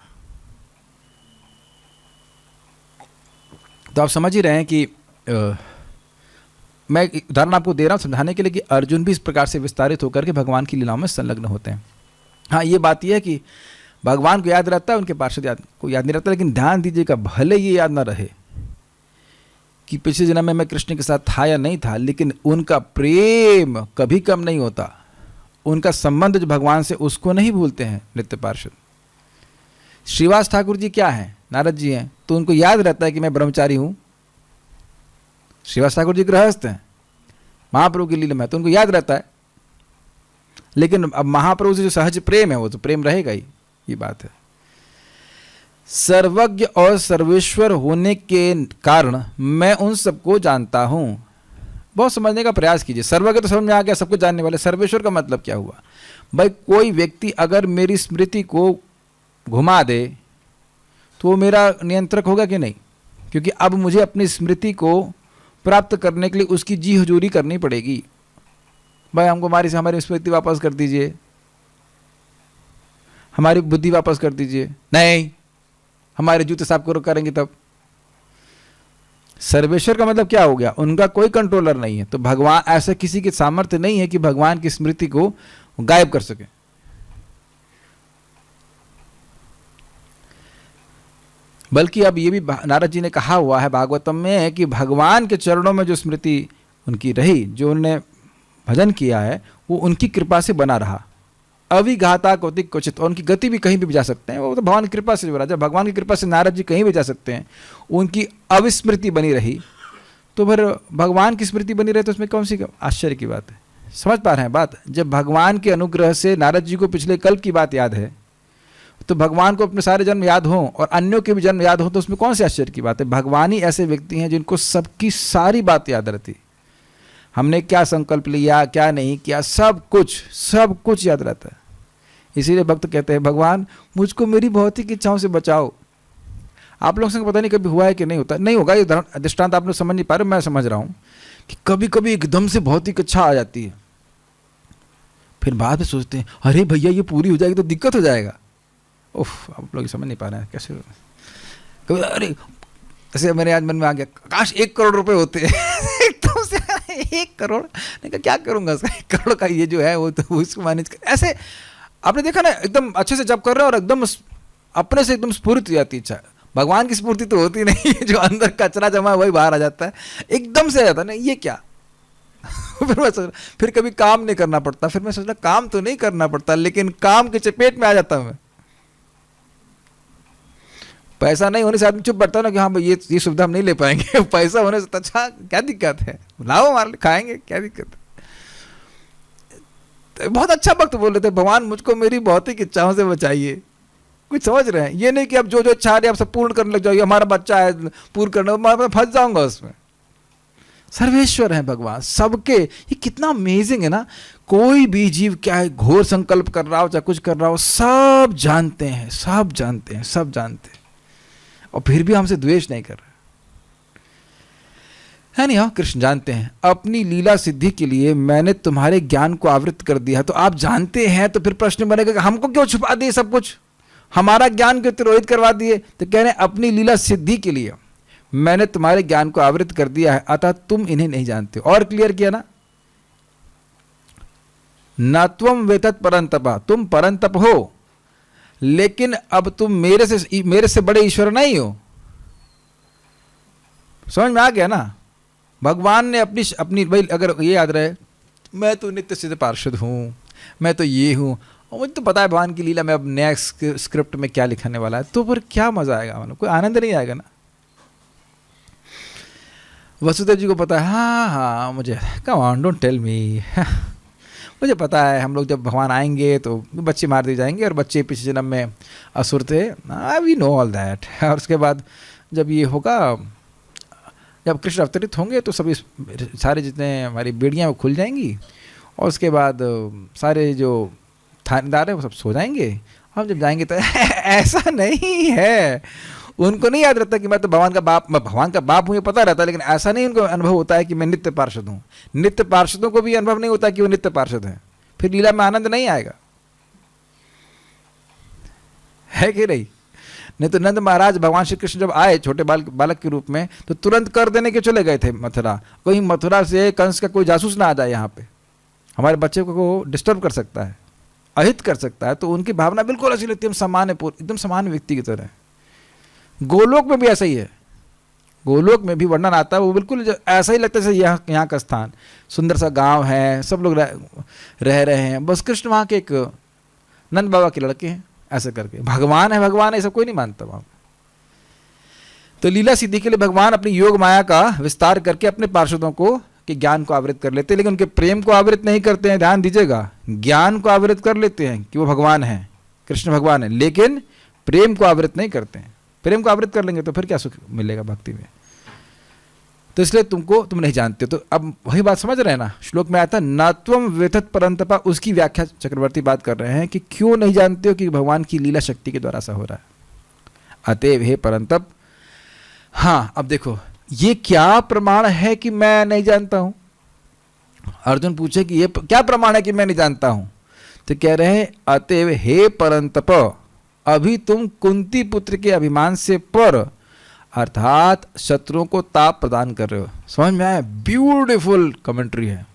तो आप समझ ही रहे हैं कि मैं उदाहरण आपको दे रहा हूँ समझाने के लिए कि अर्जुन भी इस प्रकार से विस्तारित होकर के भगवान की लीलाओं में संलग्न होते हैं। हाँ, ये बात यह है कि भगवान को याद रहता है, उनके पार्षद को याद नहीं रहता। लेकिन ध्यान दीजिएगा, भले ये याद ना रहे कि पिछले जन्म में मैं कृष्ण के साथ था या नहीं था, लेकिन उनका प्रेम कभी कम नहीं होता। उनका संबंध जो भगवान से, उसको नहीं भूलते हैं नित्य पार्षद। श्रीवास ठाकुर जी क्या हैं? नारद जी हैं, तो उनको याद रहता है कि मैं ब्रह्मचारी हूँ। श्रीवास ठाकुर जी गृहस्थ हैं, महाप्रभु की लीला में, तो उनको याद रहता है। लेकिन अब महाप्रभु से जो सहज प्रेम है वो तो प्रेम रहेगा ही, ये बात है। सर्वज्ञ और सर्वेश्वर होने के कारण मैं उन सबको जानता हूँ। बहुत समझने का प्रयास कीजिए। सर्वज्ञ तो समझ में आ गया, सबको जानने वाले। सर्वेश्वर का मतलब क्या हुआ? भाई, कोई व्यक्ति अगर मेरी स्मृति को घुमा दे तो वो मेरा नियंत्रक होगा कि नहीं? क्योंकि अब मुझे अपनी स्मृति को प्राप्त करने के लिए उसकी जी हुजूरी करनी पड़ेगी। भाई, हमको हमारी स्मृति वापस कर दीजिए, हमारी बुद्धि वापस कर दीजिए। नहीं, हमारे जूते साफ करेंगे तब। सर्वेश्वर का मतलब क्या हो गया? उनका कोई कंट्रोलर नहीं है। तो भगवान, ऐसा किसी की सामर्थ्य नहीं है कि भगवान की स्मृति को गायब कर सके। बल्कि अब ये भी नारद जी ने कहा हुआ है भागवतम में कि भगवान के चरणों में जो स्मृति उनकी रही, जो उन्होंने भजन किया है, वो उनकी कृपा से बना रहा। अविघाता कौतिक क्वचित, और उनकी गति भी कहीं भी जा सकते हैं, वो तो भगवान की कृपा से जुड़ा। जब भगवान की कृपा से नारद जी कहीं भी जा सकते हैं, उनकी अविस्मृति बनी रही, तो फिर भगवान की स्मृति बनी रही तो उसमें कौन सी आश्चर्य की बात है? समझ पा रहे हैं बात? जब भगवान के अनुग्रह से नारद जी को पिछले कल्प की बात याद है, तो भगवान को अपने सारे जन्म याद हों और अन्यों के भी जन्म याद हो, तो उसमें कौन सी आश्चर्य की बात है? भगवान ही ऐसे व्यक्ति हैं जिनको सबकी सारी बात याद रहती। हमने क्या संकल्प लिया, क्या नहीं किया, सब कुछ याद रहता है। इसीलिए भक्त कहते हैं, भगवान मुझको मेरी भौतिक इच्छाओं से बचाओ। आप लोगों से पता नहीं कभी हुआ है कि नहीं होता, नहीं होगा। ये दृष्टांत आप लोग समझ नहीं पा रहे, मैं समझ रहा हूँ कि कभी कभी एकदम से भौतिक इच्छा आ जाती है, फिर बाद में सोचते हैं अरे भैया ये पूरी हो जाएगी तो दिक्कत हो जाएगा। उफ, आप लोग समझ नहीं पा रहे हैं कैसे। कभी अरे ऐसे मेरे आज मन में आ गया, काश 1 करोड़ रुपए होते एकदम से 1 करोड़, नहीं कहा क्या करूँगा 1 करोड़ का, ये जो है वो तो इसको मैनेज कर। ऐसे आपने देखा ना, एकदम अच्छे से जब कर रहे हो और एकदम अपने से एकदम स्फूर्ति आती इच्छा। भगवान की स्फूर्ति तो होती नहीं है, जो अंदर कचरा जमा है वही बाहर आ जाता है, एकदम से आ जाता है ना, ये क्या फिर कभी काम नहीं करना पड़ता। फिर मैं सोचना काम तो नहीं करना पड़ता, लेकिन काम के चपेट में आ जाता हूं मैं। पैसा नहीं होने से आदमी चुप बैठता है ना कि हाँ भाई ये सुविधा हम नहीं ले पाएंगे। पैसा होने से अच्छा क्या दिक्कत है, लाओ हमारे लिए खाएंगे, क्या दिक्कत है। तो बहुत अच्छा वक्त बोल रहे थे, भगवान मुझको मेरी भौतिक इच्छाओं से बचाइए। कुछ समझ रहे हैं, ये नहीं कि अब जो जो चाह रहे आप सब पूर्ण करने लग जाओगे, हमारा बच्चा है पूर्ण करने, मैं फंस जाऊंगा उसमें। सर्वेश्वर है भगवान सबके। ये कितना अमेजिंग है ना। कोई भी जीव क्या है, घोर संकल्प कर रहा हो चाहे कुछ कर रहा हो, सब जानते हैं, सब जानते हैं, सब जानते हैं, और फिर भी हमसे द्वेष नहीं कर रहे है नहीं। हाँ, कृष्ण जानते हैं अपनी लीला सिद्धि के लिए मैंने तुम्हारे ज्ञान को आवृत कर दिया। तो आप जानते हैं तो फिर प्रश्न बनेगा कि हमको क्यों छुपा दिए सब कुछ, हमारा ज्ञान क्यों तिरोहित करवा दिए। तो कह रहे हैं अपनी लीला सिद्धि के लिए मैंने तुम्हारे ज्ञान को आवृत कर दिया है, अतः तुम इन्हें नहीं जानते। और क्लियर किया ना, न त्वम वेतत परंतपा, तुम परंतप हो, लेकिन अब तुम मेरे से बड़े ईश्वर नहीं हो। समझ में आ गया ना। भगवान ने अपनी भाई अगर ये याद रहे, मैं तो नित्य सिद्ध पार्षद हूँ, मैं तो ये हूँ, और मुझे तो पता है भगवान की लीला में अब नया स्क्रिप्ट में क्या लिखने वाला है, तो फिर क्या मजा आएगा, मतलब कोई आनंद नहीं आएगा ना। वसुदेव जी को पता है, हाँ हाँ मुझे, come on don't tell me, मुझे पता है हम लोग जब भगवान आएंगे तो बच्चे मार दिए जाएंगे, और बच्चे पिछले जन्म में असुर थे, वी नो ऑल दैट। और उसके बाद जब ये होगा, जब कृष्ण अवतरित होंगे तो सभी सारे जितने हमारी बेड़ियाँ वो खुल जाएंगी, और उसके बाद सारे जो थानेदार हैं वो सब सो जाएंगे। हम जब जाएंगे तो ऐसा नहीं है, उनको नहीं याद रहता कि मैं तो भगवान का बाप हूँ, ये पता रहता है, लेकिन ऐसा नहीं उनको अनुभव होता है कि मैं नित्य पार्षद हूँ। नित्य पार्षदों को भी अनुभव नहीं होता कि वो नित्य पार्षद हैं, फिर लीला में आनंद नहीं आएगा, है कि नहीं तो नंद महाराज भगवान श्री कृष्ण जब आए छोटे बालक के रूप में, तो तुरंत कर देने के चले गए थे मथुरा। कहीं मथुरा से कंस का कोई जासूस ना आ जाए यहाँ पे, हमारे बच्चे को डिस्टर्ब कर सकता है, अहित कर सकता है। तो उनकी भावना बिल्कुल ऐसी लगती है, सामान्य एकदम सामान्य व्यक्ति की तरह। गोलोक में भी ऐसा ही है, गोलोक में भी वर्णन आता है, वो बिल्कुल ऐसा ही लगता है जैसे यहाँ का स्थान, सुंदर सा गांव है, सब लोग रह रहे हैं, बस कृष्ण वहाँ के एक नंद बाबा के लड़के हैं, ऐसे करके। भगवान है ऐसा कोई नहीं मानता वहाँ। तो लीला सिद्धि के लिए भगवान अपनी योग माया का विस्तार करके अपने पार्षदों को के ज्ञान को आवृत कर लेते हैं, लेकिन उनके प्रेम को आवृत नहीं करते हैं। ध्यान दीजिएगा, ज्ञान को आवृत कर लेते हैं कि वो भगवान है, कृष्ण भगवान है, लेकिन प्रेम को आवृत नहीं करते हैं। प्रेम को आवृत कर लेंगे तो फिर क्या सुख मिलेगा भक्ति में। तो इसलिए तुम नहीं जानते। तो अब वही बात समझ रहे हैं ना, श्लोक में आता न त्वम वेतत परंतपा, उसकी व्याख्या चक्रवर्ती बात कर रहे हैं कि क्यों नहीं जानते हो कि भगवान की लीला शक्ति के द्वारा ऐसा हो रहा है। अतएव हे परंतप, हाँ अब देखो ये क्या प्रमाण है कि मैं नहीं जानता हूं। अर्जुन पूछे कि ये क्या प्रमाण है कि मैं नहीं जानता हूं, तो कह रहे हैं अतएव हे परंतप, अभी तुम कुंती पुत्र के अभिमान से पर, अर्थात शत्रुओं को ताप प्रदान कर रहे हो। समझ में आया, ब्यूटीफुल कमेंट्री है।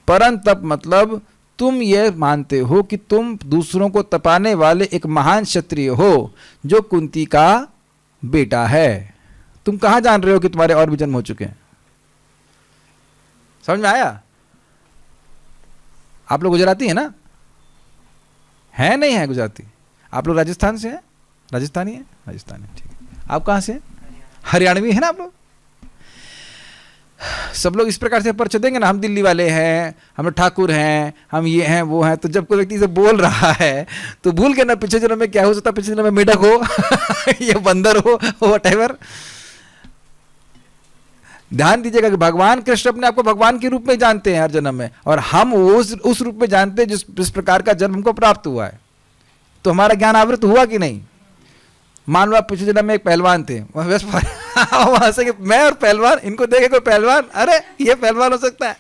परंतप मतलब तुम ये मानते हो कि तुम दूसरों को तपाने वाले एक महान क्षत्रिय हो जो कुंती का बेटा है। तुम कहां जान रहे हो कि तुम्हारे और भी जन्म हो चुके हैं। समझ में आया। आप लोग गुजराती है ना, है नहीं है गुजराती। आप लोग राजस्थान से हैं, राजस्थानी है, राजस्थानी ठीक है। आप कहां से हैं, हरियाणवी है ना आप लोग। सब लोग इस प्रकार से परिचय देंगे ना, हम दिल्ली वाले हैं, हम ठाकुर हैं, हम ये हैं वो हैं। तो जब कोई व्यक्ति से बोल रहा है तो भूल के ना पिछले जन्म में क्या हो सकता है, पिछले जन्म में मेढक हो या बंदर हो व्हाटएवर। ध्यान दीजिएगा कि भगवान कृष्ण अपने आपको भगवान के रूप में जानते हैं हर जन्म में, और हम उस रूप में जानते हैं जिस प्रकार का जन्म हमको प्राप्त हुआ है। तो हमारा ज्ञान आवृत हुआ कि नहीं। मान लो आप पिछले जन्म में एक पहलवान थे, वहां से मैं और पहलवान, इनको देखे कोई पहलवान, अरे ये पहलवान हो सकता है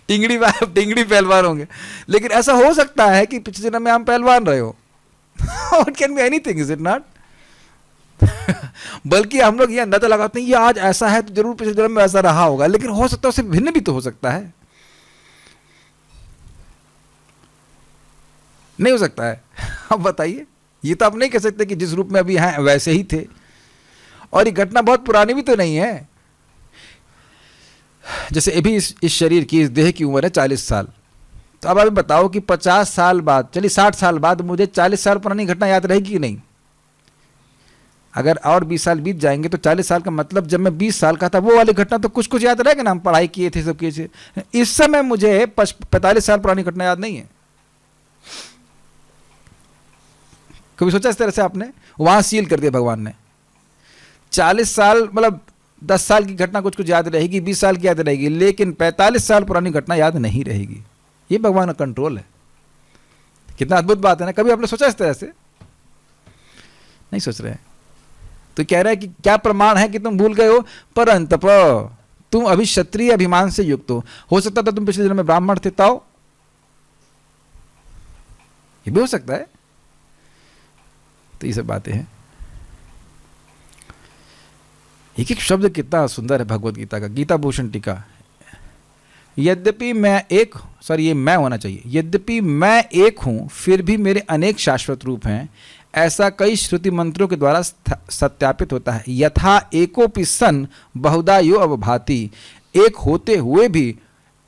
टिंगड़ी पहलवान होंगे। लेकिन ऐसा हो सकता है कि पिछले जन्म में हम पहलवान रहे हो। It can be anything, is it not. बल्कि हम लोग ये अंदाजा लगाते हैं ये आज ऐसा है तो जरूर पिछले जन्म में ऐसा रहा होगा, लेकिन हो सकता है उससे भिन्न भी तो हो सकता है, नहीं हो सकता है। अब बताइए, ये तो आप नहीं कह सकते कि जिस रूप में अभी हैं वैसे ही थे। और ये घटना बहुत पुरानी भी तो नहीं है। जैसे अभी इस शरीर की, इस देह की उम्र है 40 साल, तो अब अभी बताओ कि 50 साल बाद, चलिए 60 साल बाद मुझे 40 साल पुरानी घटना याद रहेगी कि नहीं? अगर और 20 साल बीत जाएंगे तो 40 साल का मतलब जब मैं 20 साल का था वो वाली घटना तो कुछ कुछ याद रहेगा ना, हम पढ़ाई किए थे, सब किए थे। इस समय मुझे 45 साल पुरानी घटना याद नहीं है। कभी सोचा इस तरह से आपने? वहां सील कर दिया भगवान ने। 40 साल मतलब 10 साल की घटना कुछ कुछ याद रहेगी, 20 साल की याद रहेगी, लेकिन 45 साल पुरानी घटना याद नहीं रहेगी। ये भगवान का कंट्रोल है। कितना अद्भुत बात है ना। कभी आपने सोचा इस तरह से? नहीं सोच रहे हैं। तो कह रहा है कि क्या प्रमाण है कि तुम भूल गए हो? परंतप तुम अभी क्षत्रिय अभिमान से युक्त हो सकता था तुम पिछले जन्म में ब्राह्मण थे, ताओ, ये भी हो सकता है। तो ये सब बातें हैं। एक एक शब्द कितना सुंदर है भगवत गीता का। गीता भूषण टीका, यद्यपि मैं एक, सॉरी ये मैं होना चाहिए, यद्यपि मैं एक हूं फिर भी मेरे अनेक शाश्वत रूप हैं, ऐसा कई श्रुति मंत्रों के द्वारा सत्यापित होता है। यथा एकोपि सन बहुधा यो अवभाति, एक होते हुए भी,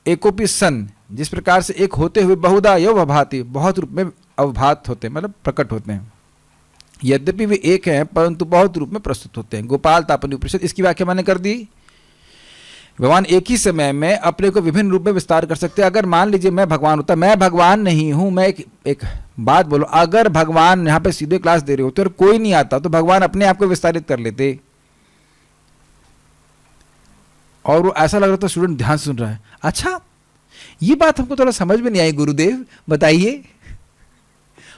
एकोपि सन जिस प्रकार से एक होते हुए, बहुधा यो अवभाति बहुत रूप में अवभात होते हैं, मतलब प्रकट होते हैं। यद्यपि वे एक हैं परंतु बहुत रूप में प्रस्तुत होते हैं। गोपाल तापनी उपनिषद, इसकी व्याख्या मैंने कर दी। भगवान एक ही समय में अपने को विभिन्न रूप में विस्तार कर सकते हैं। अगर मान लीजिए मैं भगवान होता, मैं भगवान नहीं हूं, मैं एक बात बोलो, अगर भगवान यहाँ पे सीधे क्लास दे रहे होते और कोई नहीं आता तो भगवान अपने आप को विस्तारित कर लेते, और वो ऐसा लग रहा था स्टूडेंट ध्यान सुन रहा है। अच्छा, ये बात हमको थोड़ा समझ में नहीं आई गुरुदेव, बताइए।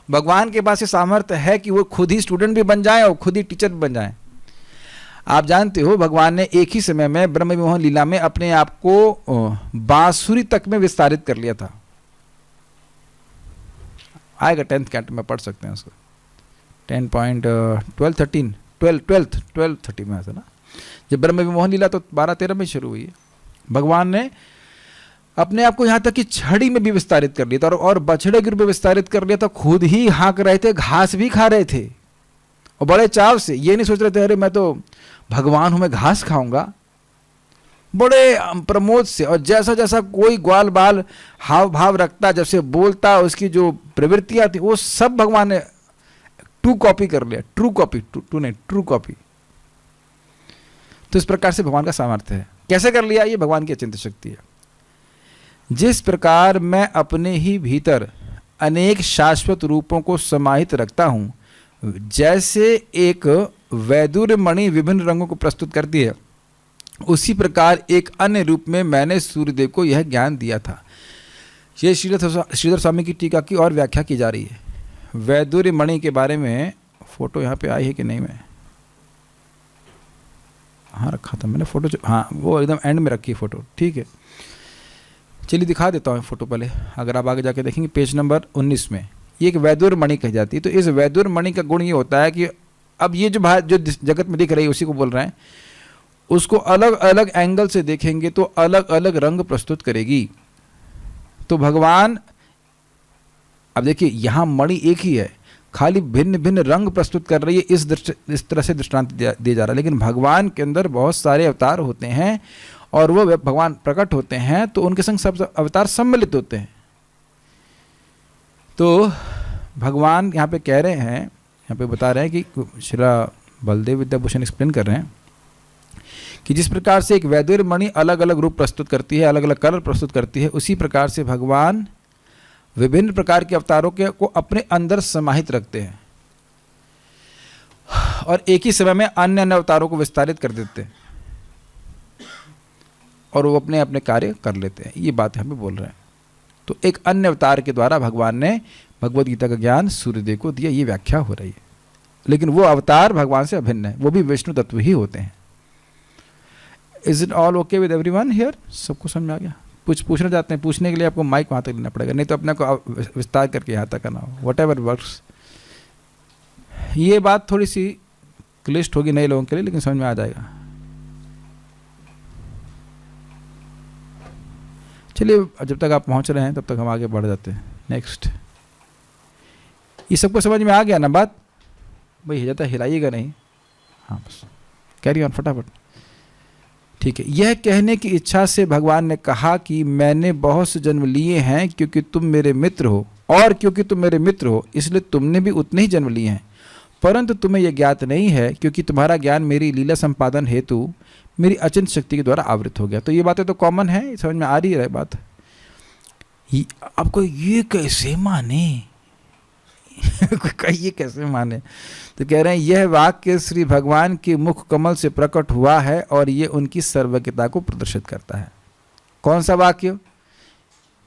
भगवान के पास ये सामर्थ्य है कि वो खुद ही स्टूडेंट भी बन जाए और खुद ही टीचर भी बन जाए। आप जानते हो भगवान ने एक ही समय में ब्रह्म विमोहन लीला में अपने आप को बांसुरी तक में विस्तारित कर लिया था। आएगा 10th कैंटो में, पढ़ सकते हैं उसको। 12:13 में ऐसा ना, जब ब्रह्म विमोहन लीला तो 12-13 में शुरू हुई है। भगवान ने अपने आप को यहाँ तक कि छड़ी में भी विस्तारित कर लिया था, और बछड़े के रूप में विस्तारित कर लिया था। खुद ही हाँक रहे थे, घास भी खा रहे थे, और बड़े चाव से। ये नहीं सोच रहे थे अरे मैं तो भगवान हूं, मैं घास खाऊंगा, बड़े प्रमोद से। और जैसा जैसा कोई ग्वाल बाल हाव भाव रखता, जब से बोलता, उसकी जो प्रवृत्तियां थी वो सब भगवान ने ट्रू कॉपी कर लिया। ट्रू कॉपी, टू नहीं, ट्रू कॉपी। तो इस प्रकार से भगवान का सामर्थ्य है। कैसे कर लिया? ये भगवान की अचिंत्य शक्ति है। जिस प्रकार मैं अपने ही भीतर अनेक शाश्वत रूपों को समाहित रखता हूं, जैसे एक वैदुर्य मणि विभिन्न रंगों को प्रस्तुत करती है, उसी प्रकार एक अन्य रूप में मैंने सूर्यदेव को यह ज्ञान दिया था। ये श्रीधर स्वामी की टीका की और व्याख्या की जा रही है। वैदुर्य मणि के बारे में फोटो यहाँ पे आई है कि नहीं? मैं हाँ रखा था मैंने फोटो, हाँ वो एकदम एंड में रखी है फोटो, ठीक है। चलिए दिखा देता हूँ फोटो पहले। अगर आप आगे जाके देखेंगे पेज नंबर 19 में, ये एक वैदुर्य मणि कही जाती है। तो इस वैदुर्य मणि का गुण ये होता है कि अब ये जो जगत में दिख रही है उसी को बोल रहे हैं, उसको अलग अलग एंगल से देखेंगे तो अलग अलग रंग प्रस्तुत करेगी। तो भगवान, अब देखिए यहाँ मणि एक ही है, खाली भिन्न भिन्न रंग प्रस्तुत कर रही है। इस तरह से दृष्टांत दिया जा रहा है। लेकिन भगवान के अंदर बहुत सारे अवतार होते हैं, और वो भगवान प्रकट होते हैं तो उनके संग सब अवतार सम्मिलित होते हैं। तो भगवान यहाँ पे कह रहे हैं, यहाँ पे बता रहे हैं कि श्री बलदेव विद्याभूषण एक्सप्लेन कर रहे हैं कि जिस प्रकार से एक वैदुर्य मणि अलग अलग रूप प्रस्तुत करती है, अलग अलग कलर प्रस्तुत करती है, उसी प्रकार से भगवान विभिन्न प्रकार के अवतारों के को अपने अंदर समाहित रखते हैं, और एक ही समय में अन्य अन्य अवतारों को विस्तारित कर देते हैं, और वो अपने अपने कार्य कर लेते हैं। ये बात हम भी बोल रहे हैं। तो एक अन्य अवतार के द्वारा भगवान ने भगवद गीता का ज्ञान सूर्यदेव को दिया, ये व्याख्या हो रही है। लेकिन वो अवतार भगवान से अभिन्न है, वो भी विष्णु तत्व ही होते हैं। Is it all okay with everyone here? सबको समझ में आ गया? कुछ पूछना चाहते हैं, पूछने के लिए आपको माइक वहाँ तक लेना पड़ेगा, नहीं तो अपने को विस्तार करके यहाँ तक आना हो। What ever works. ये बात थोड़ी सी क्लिष्ट होगी नए लोगों के लिए, लेकिन समझ में आ जाएगा। चलिए, जब तक आप पहुँच रहे हैं तब तक हम आगे बढ़ जाते हैं। नेक्स्ट, ये सबको समझ में आ गया ना बात? भाई ज़्यादा हिलाइएगा नहीं, हाँ बस कैरी ऑन फटाफट। ठीक है। यह कहने की इच्छा से भगवान ने कहा कि मैंने बहुत से जन्म लिए हैं क्योंकि तुम मेरे मित्र हो, और क्योंकि तुम मेरे मित्र हो इसलिए तुमने भी उतने ही जन्म लिए हैं, परंतु तुम्हें यह ज्ञात नहीं है क्योंकि तुम्हारा ज्ञान मेरी लीला संपादन हेतु मेरी अचिंत शक्ति के द्वारा आवृत हो गया। तो ये बातें तो कॉमन है, समझ में आ रही है बात। आपको ये कैसे माने ये कैसे माने? तो कह रहे हैं यह वाक्य श्री भगवान के मुख कमल से प्रकट हुआ है और ये उनकी सर्वज्ञता को प्रदर्शित करता है। कौन सा वाक्य?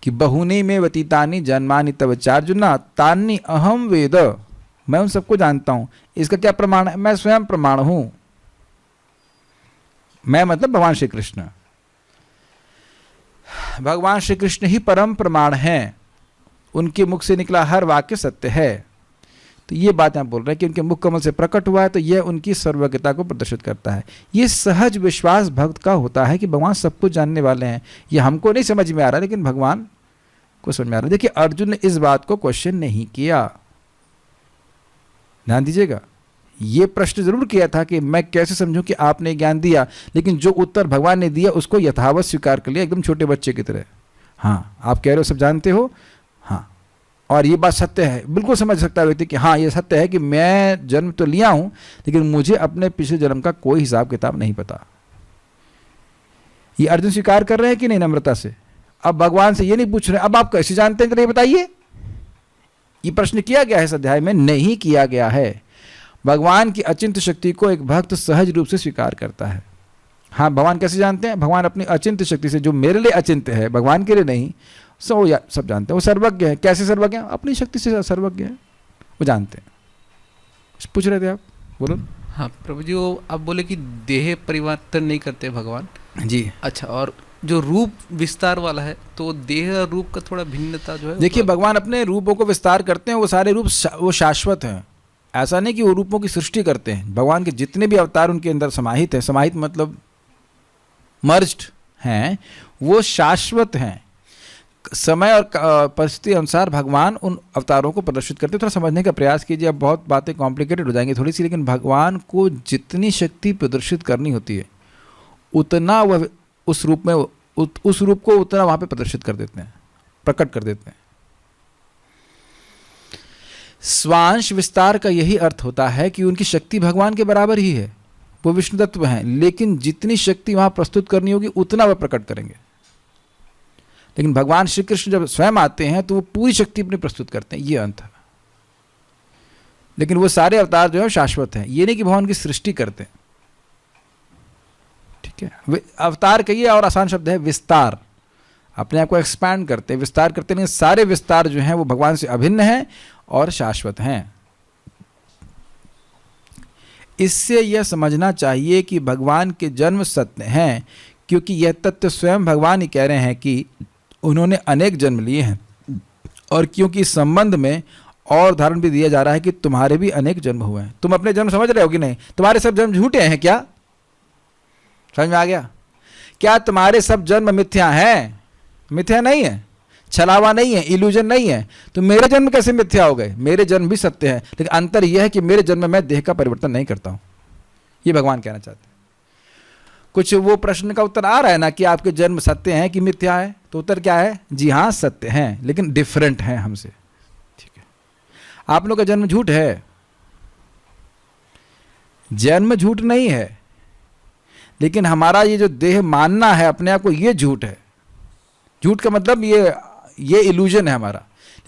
कि बहुनी में वतीतानी जन्मानि तव चार्जुना तान्नी अहम वेद, मैं उन सबको जानता हूं। इसका क्या प्रमाण है? मैं स्वयं प्रमाण हूं। मैं मतलब भगवान श्री कृष्ण, भगवान श्री कृष्ण ही परम प्रमाण हैं, उनके मुख से निकला हर वाक्य सत्य है। तो ये बात आप बोल रहे हैं कि उनके मुख कमल से प्रकट हुआ है, तो यह उनकी सर्वज्ञता को प्रदर्शित करता है। ये सहज विश्वास भक्त का होता है कि भगवान सब कुछ जानने वाले हैं। ये हमको नहीं समझ में आ रहा, लेकिन भगवान को समझ में आ रहा है। देखिए अर्जुन ने इस बात को क्वेश्चन नहीं किया, ध्यान दीजिएगा। ये प्रश्न जरूर किया था कि मैं कैसे समझूं कि आपने ज्ञान दिया, लेकिन जो उत्तर भगवान ने दिया उसको यथावत स्वीकार कर लिया, एकदम छोटे बच्चे की तरह। हाँ आप कह रहे हो सब जानते हो, हाँ और ये बात सत्य है, बिल्कुल समझ सकता है व्यक्ति कि हाँ ये सत्य है कि मैं जन्म तो लिया हूं लेकिन मुझे अपने पिछले जन्म का कोई हिसाब किताब नहीं पता। ये अर्जुन स्वीकार कर रहे हैं कि नहीं नम्रता से? अब भगवान से ये नहीं पूछ रहे अब आप कैसे जानते हैं, ये बताइए। ये प्रश्न किया गया है इस अध्याय में? नहीं किया गया है। भगवान की अचिंत शक्ति को एक भक्त सहज रूप से स्वीकार करता है। हाँ भगवान कैसे जानते हैं? भगवान अपनी अचिंत शक्ति से, जो मेरे लिए अचिंत है भगवान के लिए नहीं, सब जानते हैं। वो सर्वज्ञ है। कैसे सर्वज्ञ है? अपनी शक्ति से सर्वज्ञ है, वो जानते हैं। पूछ रहे थे आप, बोलो। हाँ प्रभु जी, वो आप बोले कि देह परिवर्तन नहीं करते भगवान जी। अच्छा, और जो रूप विस्तार वाला है तो देह और रूप का थोड़ा भिन्नता जो है। देखिए भगवान अपने रूपों को विस्तार करते हैं, वो सारे रूप वो शाश्वत हैं। ऐसा नहीं कि वो रूपों की सृष्टि करते हैं। भगवान के जितने भी अवतार उनके अंदर समाहित हैं, समाहित मतलब मर्ज्ड हैं, वो शाश्वत हैं। समय और परिस्थिति अनुसार भगवान उन अवतारों को प्रदर्शित करते हैं। थोड़ा समझने का प्रयास कीजिए, अब बहुत बातें कॉम्प्लिकेटेड हो जाएंगी थोड़ी सी, लेकिन भगवान को जितनी शक्ति प्रदर्शित करनी होती है उतना वह उस रूप में उस रूप को उतना वहाँ पे प्रदर्शित कर देते हैं, प्रकट कर देते हैं। स्वांश विस्तार का यही अर्थ होता है कि उनकी शक्ति भगवान के बराबर ही है, वो विष्णु तत्व हैं, लेकिन जितनी शक्ति वहाँ प्रस्तुत करनी होगी उतना वह प्रकट करेंगे। लेकिन भगवान श्री कृष्ण जब स्वयं आते हैं तो वो पूरी शक्ति अपनी प्रस्तुत करते हैं, ये अंत है। लेकिन वो सारे अवतार जो है शाश्वत हैं। ये नहीं कि भगवान की सृष्टि करते हैं, ठीक है। अवतार कहिए और आसान शब्द है विस्तार, अपने आप को एक्सपैंड करते हैं, विस्तार करते नहीं। सारे विस्तार जो हैं वो भगवान से अभिन्न हैं और शाश्वत हैं। इससे यह समझना चाहिए कि भगवान के जन्म सत्य हैं, क्योंकि यह तत्व स्वयं भगवान ही कह रहे हैं कि उन्होंने अनेक जन्म लिए हैं, और क्योंकि इस संबंध में और उदाहरण भी दिया जा रहा है कि तुम्हारे भी अनेक जन्म हुए हैं। तुम अपने जन्म समझ रहे हो कि नहीं? तुम्हारे सब जन्म झूठे हैं क्या? समझ में आ गया? क्या तुम्हारे सब जन्म मिथ्या हैं? मिथ्या नहीं है, छलावा नहीं है, इल्यूजन नहीं है। तो मेरे जन्म कैसे मिथ्या हो गए? मेरे जन्म भी सत्य है, लेकिन अंतर यह है कि मेरे जन्म में मैं देह का परिवर्तन नहीं करता हूं। ये भगवान कहना चाहते हैं। कुछ वो प्रश्न का उत्तर आ रहा है ना कि आपके जन्म सत्य हैं कि मिथ्या है, तो उत्तर क्या है? जी हाँ सत्य हैं, लेकिन डिफरेंट हैं हमसे, ठीक है। आप लोग का जन्म झूठ है, जन्म झूठ नहीं है, लेकिन हमारा ये जो देह मानना है अपने आप को, ये झूठ है। झूठ का मतलब ये इल्यूजन है हमारा।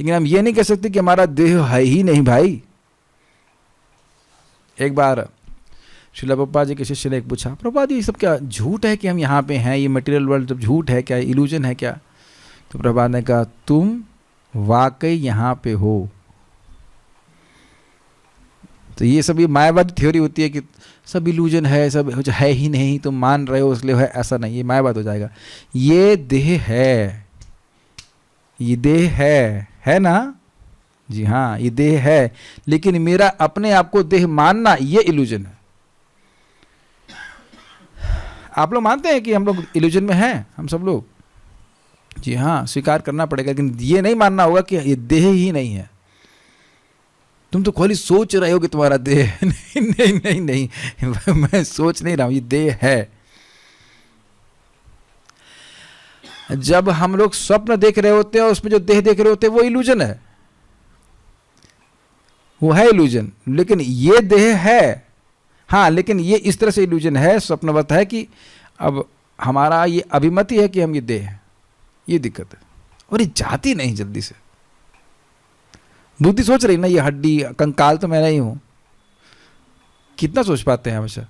लेकिन हम ये नहीं कह सकते कि हमारा देह है ही नहीं भाई। एक बार श्रील प्रभुपाद जी के शिष्य ने एक पूछा, प्रभुपाद जी ये सब क्या झूठ है कि हम यहाँ पे हैं? ये मटेरियल वर्ल्ड जब झूठ है क्या, इल्यूजन है क्या? तो प्रभुपाद ने कहा तुम वाकई यहाँ पे हो। तो ये सब ये मायावादी थ्योरी होती है कि सब इल्यूजन है, सब है ही नहीं, तुम मान रहे हो इसलिए है, ऐसा नहीं, ये मायावाद हो जाएगा। ये देह है, ये देह है ना? जी हाँ ये देह है, लेकिन मेरा अपने आप को देह मानना ये इल्यूजन है। आप लोग मानते हैं कि हम लोग इल्यूजन में हैं, हम सब लोग? जी हाँ स्वीकार करना पड़ेगा, लेकिन ये नहीं मानना होगा कि ये देह ही नहीं है। तुम तो खाली सोच रहे हो कि तुम्हारा देह है। नहीं नहीं नहीं नहीं, मैं सोच नहीं रहा हूँ, ये देह है। जब हम लोग स्वप्न देख रहे होते हैं उसमें जो देह देख रहे होते हैं वो इल्यूजन है, वो है इल्यूजन। लेकिन ये देह है, हाँ, लेकिन ये इस तरह से इल्यूजन है, स्वप्नवत है कि अब हमारा ये अभिमति है कि हम ये देह हैं, ये दिक्कत है। और ये जाती नहीं जल्दी से। बुद्धि सोच रही ना ये हड्डी कंकाल तो मैं नहीं हूं, कितना सोच पाते हैं हमेशा।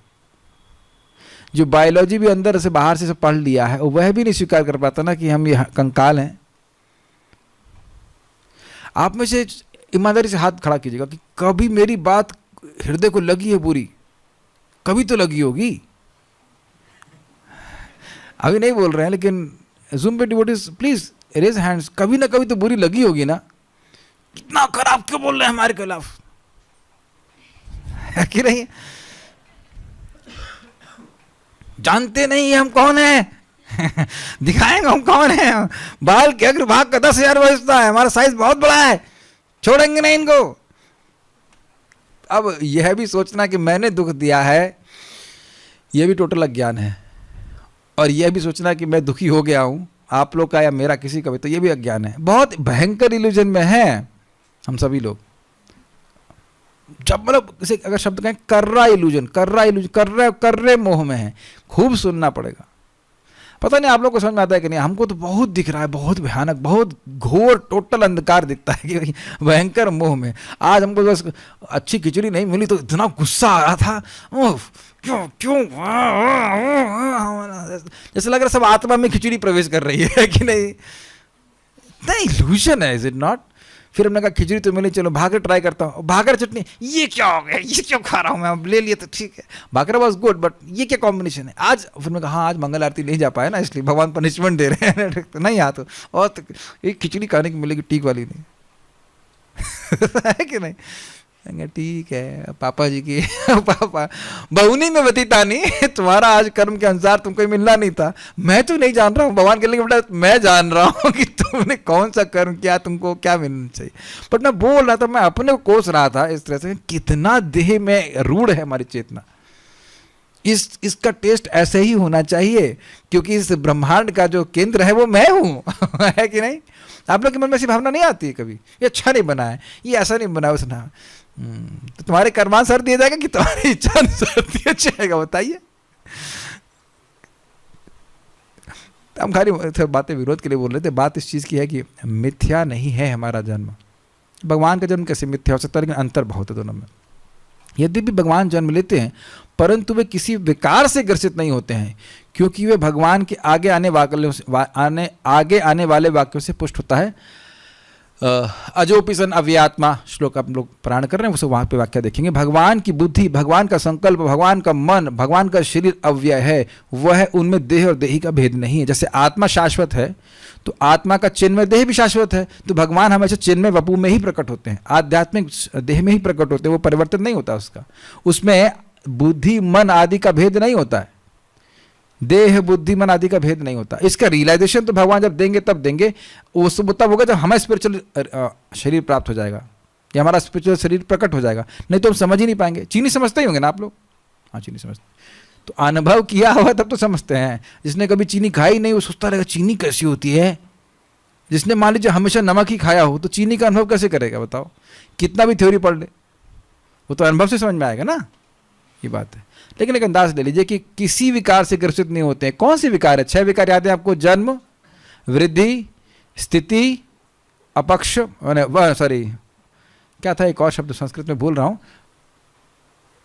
जो बायोलॉजी भी अंदर से बाहर से पढ़ लिया है वह भी नहीं स्वीकार कर पाता ना कि हम ये कंकाल हैं। आप में से ईमानदारी से हाथ खड़ा कीजिएगा कि कभी मेरी बात हृदय को लगी है बुरी, कभी तो लगी होगी। अभी नहीं बोल रहे हैं लेकिन जूम पे डिवोटीज प्लीज रेज हैंड्स, कभी ना कभी तो बुरी लगी होगी ना। कितना खराब क्यों बोल रहे हैं हमारे खिलाफ, है कि नहीं? जानते नहीं हम कौन है दिखाएंगे हम कौन है। बाल के अग्रभाग का 10,000 बचता है, हमारा साइज बहुत बड़ा है, छोड़ेंगे नहीं इनको। अब यह भी सोचना कि मैंने दुख दिया है, यह भी टोटल अज्ञान है। और यह भी सोचना कि मैं दुखी हो गया हूं, आप लोग का या मेरा किसी का भी, तो यह भी अज्ञान है। बहुत भयंकर इल्यूजन में है हम सभी लोग। जब मतलब इसे अगर शब्द कहें कर्रा इल्यूजन, कर्रा इल्यूजन, कर्रे मोह में है। खूब सुनना पड़ेगा। पता नहीं आप लोग को समझ में आता है कि नहीं, हमको तो बहुत दिख रहा है, बहुत भयानक, बहुत घोर टोटल अंधकार दिखता है कि भयंकर मोह में। आज हमको बस अच्छी खिचड़ी नहीं मिली तो इतना गुस्सा आ रहा था, ओह क्यों क्यों, जैसे लग रहा सब आत्मा में खिचड़ी प्रवेश कर रही है कि नहीं। इतना इल्यूजन है, इज इट नॉट? फिर हमने कहा खिचड़ी तो मिली, चलो भाकर ट्राई करता हूँ। भाकर चटनी, ये क्या हो गया, ये क्यों खा रहा हूँ मैं, अब ले लिया तो ठीक है। भाकर वॉज गुड बट ये क्या कॉम्बिनेशन है आज। फिर मैं कहा हाँ आज मंगल आरती नहीं जा पाया ना, इसलिए भगवान पनिशमेंट दे रहे हैं तो नहीं आ तो, और तो एक खिचड़ी खाने की मिलेगी टीक वाली नहीं है कि नहीं। ठीक है पापा जी की पापा बहुनी में बतीतानी, तुम्हारा आज कर्म के अनुसार तुमको मिलना नहीं था। मैं तो नहीं जान रहा हूँ, भगवान के लिए बेटा मैं जान रहा हूँ कि तुमने कौन सा कर्म किया, तुमको क्या मिलना चाहिए। बट मैं बोल रहा था, मैं अपने को कोस रहा था इस तरह से, कितना देह में रूढ़ है हमारी चेतना। इसका टेस्ट ऐसे ही होना चाहिए, क्योंकि इस ब्रह्मांड का जो केंद्र है वो मैं हूँ है कि नहीं। आप लोग के मन में ऐसी भावना नहीं आती है कभी, ये अच्छा नहीं बना है, ये ऐसा नहीं बना उसने, तो तुम्हारे कर्मानुसार दिया जाएगा कि तुम्हारी इच्छा अनुसार दिया जाएगा, बताइए। हम खाली बातें विरोध के लिए बोल रहे थे। बात इस चीज की है कि मिथ्या नहीं है हमारा जन्म। भगवान का जन्म कैसे मिथ्या हो सकता है, लेकिन अंतर बहुत है दोनों में। यद्यपि भगवान जन्म लेते हैं परंतु वे किसी विकार से ग्रसित नहीं होते हैं, क्योंकि वे भगवान के आगे आने वाले वाक्यों से पुष्ट होता है। अजोपि सन अव्यात्मा श्लोक आप लोग प्राण कर रहे हैं, उसे वहाँ पे वाक्य देखेंगे। भगवान की बुद्धि, भगवान का संकल्प, भगवान का मन, भगवान का शरीर अव्यय है, वह उनमें देह और देही का भेद नहीं है। जैसे आत्मा शाश्वत है तो आत्मा का चिन्मय देह भी शाश्वत है, तो भगवान हमेशा चिन्मय वपु में ही प्रकट होते हैं, आध्यात्मिक देह में ही प्रकट होते हैं, वो परिवर्तन नहीं होता उसका। उसमें बुद्धि मन आदि का भेद नहीं होता है, देह बुद्धि मन आदि का भेद नहीं होता। इसका रियलाइजेशन तो भगवान जब देंगे तब देंगे, वो सब तब होगा जब हमें स्पिरिचुअल शरीर प्राप्त हो जाएगा या हमारा स्पिरिचुअल शरीर प्रकट हो जाएगा, नहीं तो हम समझ ही नहीं पाएंगे। चीनी समझते ही होंगे ना आप लोग? हाँ चीनी समझते, तो अनुभव किया हुआ तब तो समझते हैं। जिसने कभी चीनी खाई नहीं वो सोचता रहेगा चीनी कैसी होती है। जिसने मान लीजिए हमेशा नमक ही खाया हो तो चीनी का अनुभव कैसे करेगा बताओ? कितना भी थ्योरी पढ़ ले, वो तो अनुभव से समझ में आएगा ना, ये बात है। लेकिन एक अंदाज ले लीजिए कि किसी विकार से ग्रसित नहीं होते हैं। कौन से विकार है? 6 विकार याद है आपको? जन्म, वृद्धि, स्थिति, अपक्ष, सॉरी क्या था एक और शब्द संस्कृत में भूल रहा हूं,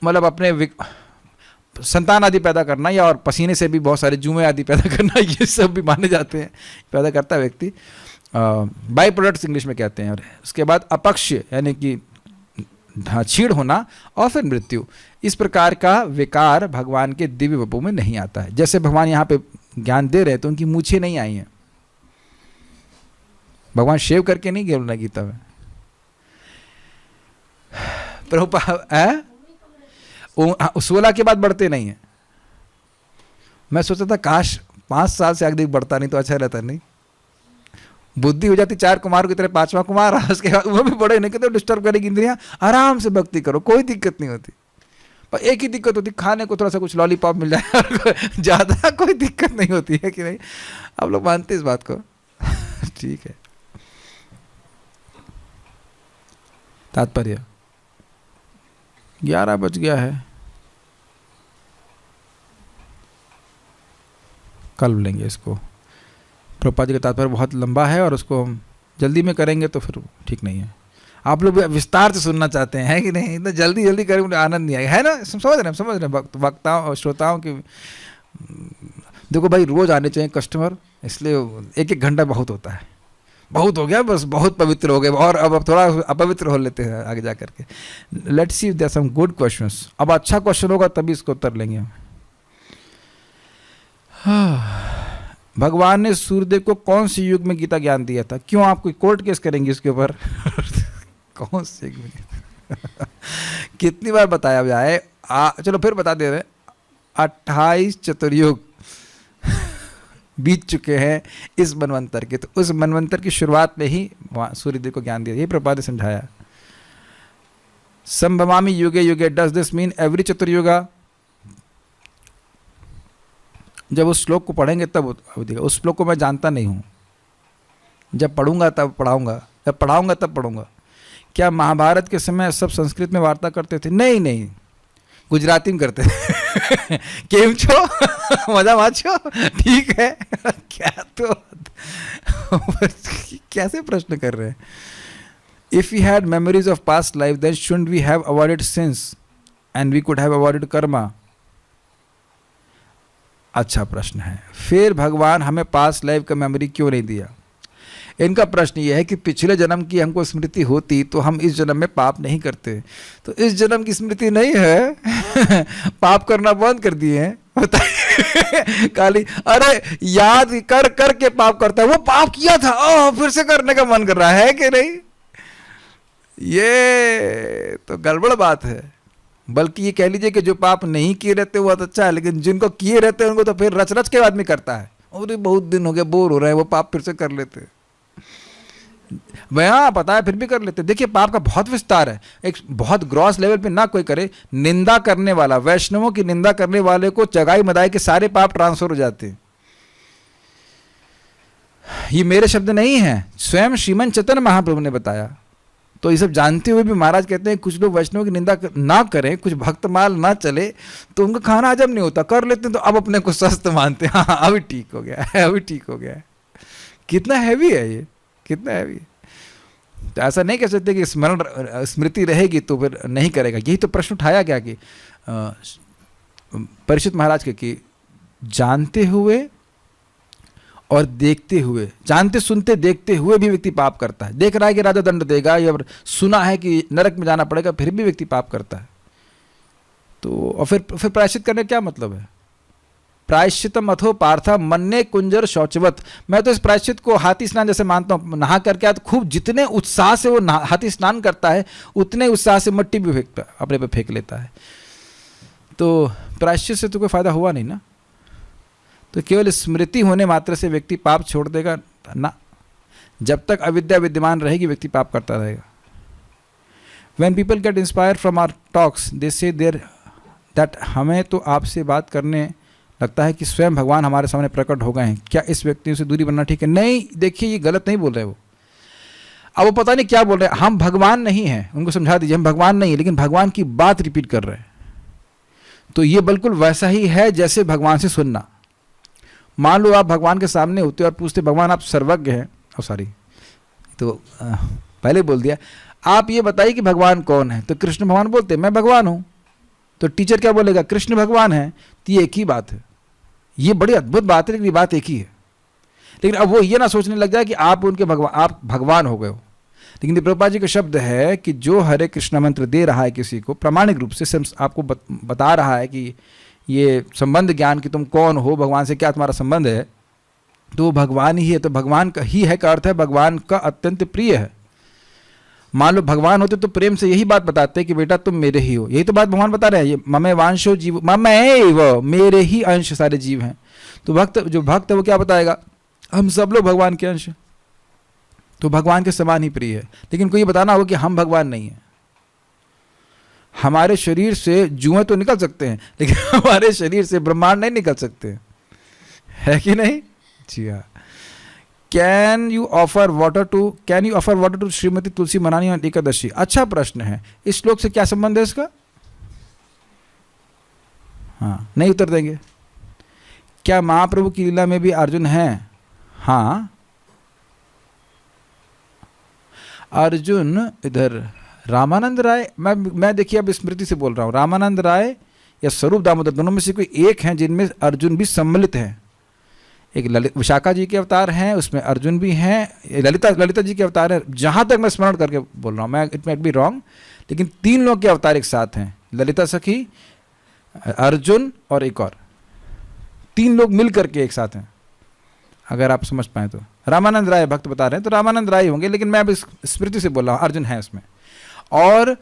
मतलब अपने संतान आदि पैदा करना, या और पसीने से भी बहुत सारे जुएं आदि पैदा करना, ये सब भी माने जाते हैं, पैदा करता है व्यक्ति, बाई प्रोडक्ट्स इंग्लिश में कहते हैं। और उसके बाद अपक्ष यानी कि छीड़ होना, और फिर मृत्यु। इस प्रकार का विकार भगवान के दिव्य वपु में नहीं आता है। जैसे भगवान यहाँ पे ज्ञान दे रहे हैं तो उनकी मूछें नहीं आई हैं, भगवान शेव करके नहीं गए गीता में। प्रभुपाद 16 के बाद बढ़ते नहीं है। मैं सोचा था काश 5 साल से आगे बढ़ता नहीं तो अच्छा रहता। नहीं, बुद्धि हो जाती 4 कुमारों की तरह 5वां कुमार, उसके बाद वो भी बड़े नहीं कहते, डिस्टर्ब करेगी इंद्रियां, आराम से भक्ति करो, कोई दिक्कत नहीं होती। पर एक ही दिक्कत होती, खाने को थोड़ा सा कुछ लॉलीपॉप मिल जाए और ज़्यादा कोई दिक्कत नहीं होती है कि नहीं? आप लोग मानते हैं इस बात को? ठीक है। तात्पर्य 11 बज गया है, कल लेंगे इसको। प्रभुपाद जी का तात्पर्य बहुत लंबा है और उसको हम जल्दी में करेंगे तो फिर ठीक नहीं है। आप लोग विस्तार से सुनना चाहते हैं कि नहीं? इतना जल्दी जल्दी करें मुझे आनंद नहीं आएगा, है ना? समझ रहे हैं वक्ताओं और श्रोताओं की। देखो भाई, रोज आने चाहिए कस्टमर, इसलिए 1-1 घंटा बहुत होता है। बहुत हो गया, बस बहुत पवित्र हो गए और अब थोड़ा अपवित्र हो लेते हैं आगे जा करके। Let's see there some good questions. अब अच्छा क्वेश्चन होगा तभी इसको उत्तर लेंगे। भगवान ने सूर्यदेव को कौन से युग में गीता ज्ञान दिया था? क्यों आप कोई कोर्ट केस करेंगे इसके ऊपर? कौन से युग में? कितनी बार बताया जाए? चलो फिर बता दे रहे, 28 चतुर्युग बीत चुके हैं इस मनवंतर के। तो उस मनवंतर की शुरुआत में ही सूर्यदेव को ज्ञान दिया। ये प्रभुपाद ने समझाया। संभवामि युगे युगे, डज दिस मीन एवरी चतुर्युगा? जब उस श्लोक को पढ़ेंगे तब देखा। उस श्लोक को मैं जानता नहीं हूँ, जब पढ़ूंगा तब पढ़ाऊंगा, जब पढ़ाऊंगा तब पढ़ूंगा। क्या महाभारत के समय सब संस्कृत में वार्ता करते थे? नहीं नहीं, गुजराती में करते थे। केम छो? मजा माचो? ठीक है। क्या तो कैसे प्रश्न कर रहे हैं? If we had memories of past life then shouldn't we have avoided sins and we could have avoided karma? अच्छा प्रश्न है। फिर भगवान हमें पास्ट लाइफ का मेमोरी क्यों नहीं दिया? इनका प्रश्न ये है कि पिछले जन्म की हमको स्मृति होती तो हम इस जन्म में पाप नहीं करते। तो इस जन्म की स्मृति नहीं है, पाप करना बंद कर दिए हैं। बताइए काली, अरे याद कर कर के पाप करता है, वो पाप किया था फिर से करने का मन कर रहा है कि नहीं? ये तो गड़बड़ बात है। बल्कि ये कह लीजिए कि जो पाप नहीं किए रहते वो अच्छा है, लेकिन जिनको किए रहते हैं उनको तो फिर रच रच के आदमी करता है। और बहुत दिन हो गए, बोर हो रहे हैं, वो पाप फिर से कर लेते। हाँ पता है, फिर भी कर लेते। देखिए पाप का बहुत विस्तार है। एक बहुत ग्रॉस लेवल पे ना कोई करे, निंदा करने वाला, वैष्णवों की निंदा करने वाले को चगाई मदाई के सारे पाप ट्रांसफर हो जाते हैं। ये मेरे शब्द नहीं हैं, स्वयं श्रीमन चैतन्य महाप्रभु ने बताया। तो ये सब जानते हुए भी महाराज कहते हैं कुछ लोग वैष्णव की निंदा ना करें, कुछ भक्त माल ना चले तो उनका खाना हजम नहीं होता। कर लेते हैं तो अब अपने को स्वस्थ मानते हैं, हाँ अभी ठीक हो गया है, अभी ठीक हो गया है। कितना हैवी है ये, कितना हैवी है। तो ऐसा नहीं कह सकते कि स्मरण स्मृति रहेगी तो फिर नहीं करेगा। यही तो प्रश्न उठाया गया कि परीक्षित महाराज के कि जानते हुए और देखते हुए, जानते सुनते देखते हुए भी व्यक्ति पाप करता है। देख रहा है कि राजा दंड देगा या सुना है कि नरक में जाना पड़ेगा, फिर भी व्यक्ति पाप करता है। तो और फिर प्रायश्चित करने का क्या मतलब है? प्रायश्चितम अथो पार्था मन्ने कुंजर शौचवत। मैं तो इस प्रायश्चित को हाथी स्नान जैसे मानता हूँ। नहा करके आया तो खूब जितने उत्साह से वो हाथी स्नान करता है उतने उत्साह से मिट्टी भी फेंकता, अपने पे फेंक लेता है। तो प्रायश्चित से तो कोई फायदा हुआ नहीं ना। तो केवल स्मृति होने मात्र से व्यक्ति पाप छोड़ देगा ना। जब तक अविद्या विद्यमान रहेगी व्यक्ति पाप करता रहेगा। When people get inspired from our talks, they say that हमें तो आपसे बात करने लगता है कि स्वयं भगवान हमारे सामने प्रकट हो गए हैं। क्या इस व्यक्ति से दूरी बनना ठीक है? नहीं, देखिए ये गलत नहीं बोल रहे वो। अब वो पता नहीं क्या बोल रहे हैं। हम भगवान नहीं हैं, उनको समझा दीजिए हम भगवान नहीं है, लेकिन भगवान की बात रिपीट कर रहे हैं। तो ये बिल्कुल वैसा ही है जैसे भगवान से सुनना। मान लो आप भगवान के सामने होते और पूछते भगवान आप सर्वज्ञ हैं, तो पहले बोल दिया आप ये बताइए कि भगवान कौन है। तो कृष्ण भगवान बोलते मैं भगवान हूँ। तो टीचर क्या बोलेगा? कृष्ण भगवान है। तो ये एक ही बात है। ये बड़ी अद्भुत बात है, लेकिन ये बात एक ही है। लेकिन अब वो ये ना सोचने लग जाए कि आप उनके आप भगवान हो गए हो। लेकिन प्रभुपाद जी का शब्द है कि जो हरे कृष्ण मंत्र दे रहा है किसी को, प्रामाणिक रूप से आपको बता रहा है कि ये संबंध ज्ञान कि तुम कौन हो, भगवान से क्या तुम्हारा संबंध है, तो वो भगवान ही है। तो भगवान का ही है का अर्थ है भगवान का अत्यंत प्रिय है। मान लो भगवान होते तो प्रेम से यही बात बताते कि बेटा तुम मेरे ही हो। यही तो बात भगवान बता रहे हैं, ये ममे वांशो जीव ममेव, मेरे ही अंश सारे जीव हैं। तो जो भक्त है वो क्या बताएगा? हम सब लोग भगवान के अंश। तो भगवान के समान ही प्रिय है। लेकिन कोई ये बताना होगा कि हम भगवान नहीं है। हमारे शरीर से जुएं तो निकल सकते हैं, लेकिन हमारे शरीर से ब्रह्मांड नहीं निकल सकते, है कि नहीं? जी हाँ। Can you offer water to Shrimati Tulsi मनानी और एकादशी? अच्छा प्रश्न है। इस श्लोक से क्या संबंध है इसका? हाँ, नहीं उत्तर देंगे। क्या महाप्रभु की लीला में भी अर्जुन है? हाँ, अर्जुन इधर रामानंद राय, मैं देखिए अब स्मृति से बोल रहा हूँ, रामानंद राय या स्वरूप दामोदर, दोनों में से कोई एक हैं जिनमें अर्जुन भी सम्मिलित हैं। एक विशाखा जी के अवतार हैं, उसमें अर्जुन भी हैं, ललिता जी के अवतार हैं, जहाँ तक मैं स्मरण करके बोल रहा हूँ, मैं इट माइट बी रॉन्ग, लेकिन 3 लोग के अवतार एक साथ हैं, ललिता सखी, अर्जुन और एक और, 3 लोग मिल करके एक साथ हैं, अगर आप समझ पाए तो। रामानंद राय भक्त बता रहे हैं तो रामानंद राय होंगे, लेकिन मैं अब स्मृति से बोल रहा हूँ, अर्जुन है उसमें। और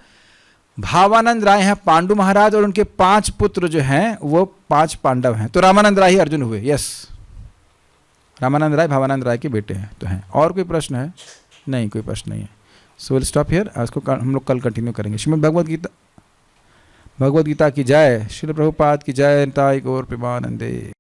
भावानंद राय हैं पांडु महाराज, और उनके 5 पुत्र जो हैं वो 5 पांडव हैं, तो रामानंद राय ही अर्जुन हुए। यस, रामानंद राय भावानंद राय के बेटे हैं तो हैं। और कोई प्रश्न है? नहीं, कोई प्रश्न नहीं है। So will stop here. इसको हम लोग कल कंटिन्यू करेंगे। श्रीमद् भगवद गीता की जय, श्रील प्रभुपाद की जय, निताई गौर प्रेमानंदे।